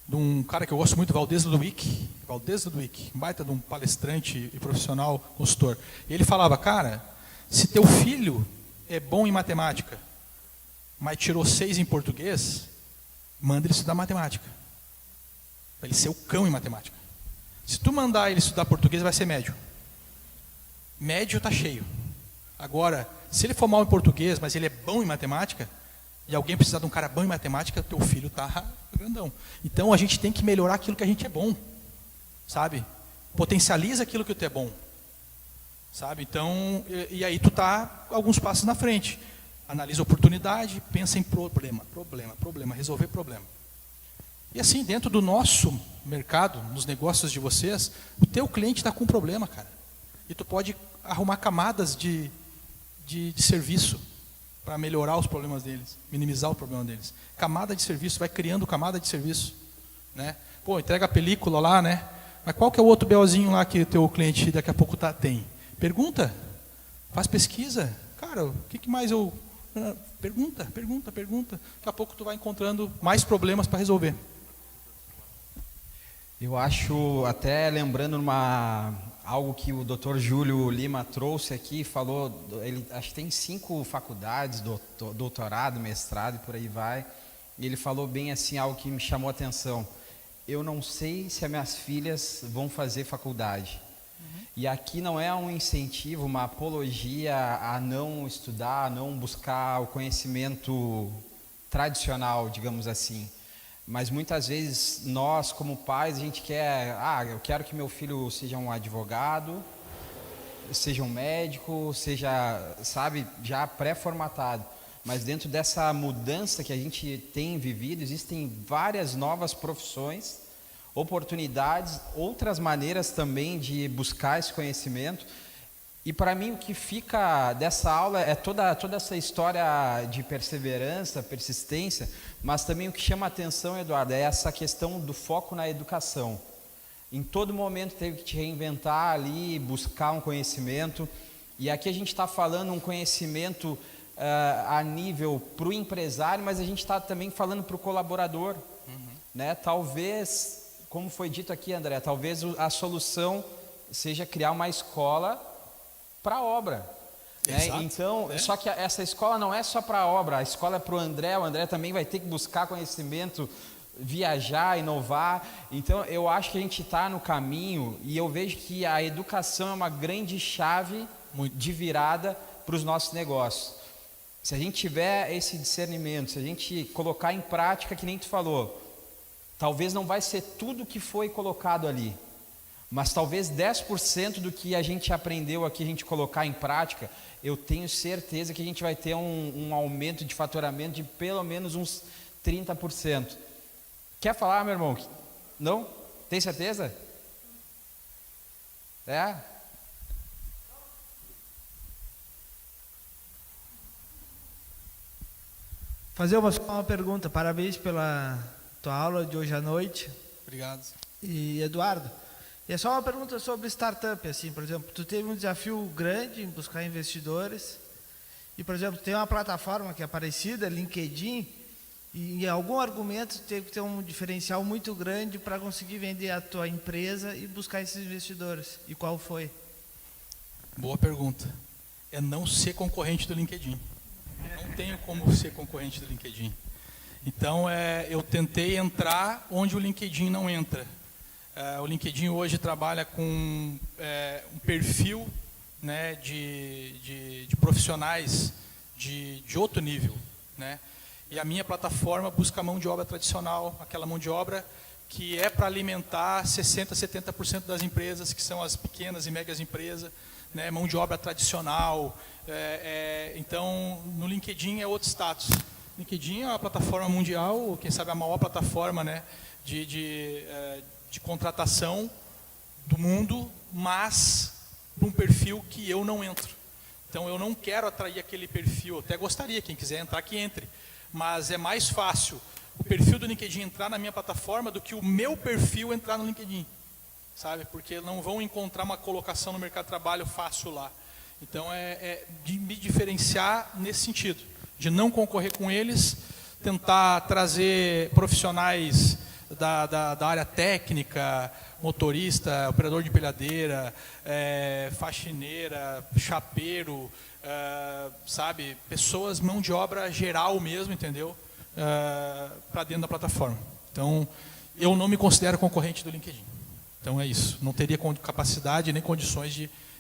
de um cara que eu gosto muito, Valdez Ludwig, um baita de um palestrante e profissional consultor. E ele falava, cara, se teu filho é bom em matemática, mas tirou 6 em português, manda ele estudar matemática. Para ele ser o cão em matemática. Se tu mandar ele estudar português, vai ser médio. Médio está cheio. Agora, se ele for mal em português, mas ele é bom em matemática, e alguém precisar de um cara bom em matemática, teu filho está grandão. Então, a gente tem que melhorar aquilo que a gente é bom. Sabe? Potencializa aquilo que tu é bom. Sabe? Então, e aí tu está alguns passos na frente. Analisa a oportunidade, pensa em problema, resolver problema. E assim, dentro do nosso mercado, nos negócios de vocês, o teu cliente está com um problema, cara. E tu pode arrumar camadas de serviço para melhorar os problemas deles, minimizar o problema deles. Camada de serviço, vai criando camada de serviço. Né? Pô, entrega a película lá, né? Mas qual que é o outro BOzinho lá que o teu cliente daqui a pouco tem? Pergunta, faz pesquisa. Cara, o que mais eu... Pergunta. Daqui a pouco tu vai encontrando mais problemas para resolver. Eu acho, até lembrando algo que o Dr. Júlio Lima trouxe aqui, falou, ele acho que tem 5 faculdades, doutorado, mestrado e por aí vai, e ele falou bem assim, algo que me chamou a atenção. Eu não sei se as minhas filhas vão fazer faculdade. E aqui não é um incentivo, uma apologia a não estudar, a não buscar o conhecimento tradicional, digamos assim. Mas muitas vezes nós, como pais, a gente quer, eu quero que meu filho seja um advogado, seja um médico, seja, sabe, já pré-formatado. Mas dentro dessa mudança que a gente tem vivido, existem várias novas profissões oportunidades, outras maneiras também de buscar esse conhecimento. E para mim o que fica dessa aula é toda essa história de perseverança, persistência, mas também o que chama a atenção, Eduardo, é essa questão do foco na educação. Em todo momento teve que te reinventar ali, buscar um conhecimento. E aqui a gente está falando um conhecimento a nível para o empresário, mas a gente está também falando para o colaborador. Né? Talvez, como foi dito aqui, André, talvez a solução seja criar uma escola para a obra. Né? Então, só que essa escola não é só para a obra, a escola é para o André também vai ter que buscar conhecimento, viajar, inovar. Então eu acho que a gente está no caminho e eu vejo que a educação é uma grande chave de virada para os nossos negócios. Se a gente tiver esse discernimento, se a gente colocar em prática, que nem tu falou, talvez não vai ser tudo que foi colocado ali, mas talvez 10% do que a gente aprendeu aqui, a gente colocar em prática, eu tenho certeza que a gente vai ter um aumento de faturamento de pelo menos uns 30%. Quer falar, meu irmão? Não? Tem certeza? É? Fazer uma pergunta. Parabéns pela tua aula de hoje à noite. Obrigado. E Eduardo, é só uma pergunta sobre startup, assim, por exemplo, tu teve um desafio grande em buscar investidores e, por exemplo, tem uma plataforma que é parecida, LinkedIn, e em algum argumento teve que ter um diferencial muito grande para conseguir vender a tua empresa e buscar esses investidores. E qual foi? Boa pergunta. É não ser concorrente do LinkedIn. Não tenho como ser concorrente do LinkedIn. Então, eu tentei entrar onde o LinkedIn não entra. O LinkedIn hoje trabalha com um perfil, né, de profissionais de outro nível, né? E a minha plataforma busca mão de obra tradicional, aquela mão de obra que é para alimentar 60%, 70% das empresas, que são as pequenas e médias empresas, né, mão de obra tradicional. Então, no LinkedIn é outro status. LinkedIn é uma plataforma mundial, quem sabe a maior plataforma, né, de contratação do mundo, mas para um perfil que eu não entro. Então, eu não quero atrair aquele perfil, eu até gostaria, quem quiser entrar, que entre. Mas é mais fácil o perfil do LinkedIn entrar na minha plataforma do que o meu perfil entrar no LinkedIn, sabe? Porque não vão encontrar uma colocação no mercado de trabalho fácil lá. Então, de me diferenciar nesse sentido, de não concorrer com eles, tentar trazer profissionais da área técnica, motorista, operador de empilhadeira, faxineira, chapeiro, sabe, pessoas, mão de obra geral mesmo, entendeu? Para dentro da plataforma. Então, eu não me considero concorrente do LinkedIn. Então é isso, não teria capacidade nem condições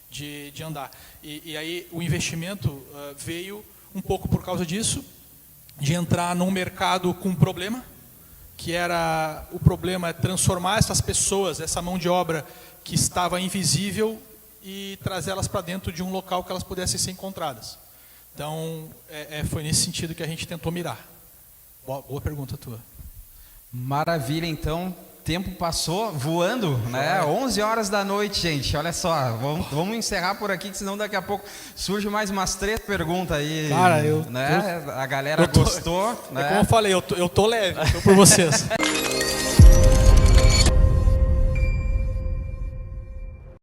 de andar. E aí o investimento veio um pouco por causa disso, de entrar num mercado com um problema, que era o problema é transformar essas pessoas, essa mão de obra que estava invisível, e trazê-las para dentro de um local que elas pudessem ser encontradas. Então, foi nesse sentido que a gente tentou mirar. Boa pergunta tua. Maravilha, então. Tempo passou voando, né? 11 horas da noite, gente. Olha só, vamos encerrar por aqui, que senão daqui a pouco surge mais umas 3 perguntas aí. Cara, a galera gostou. Né? Como eu falei, eu tô leve, tô por vocês.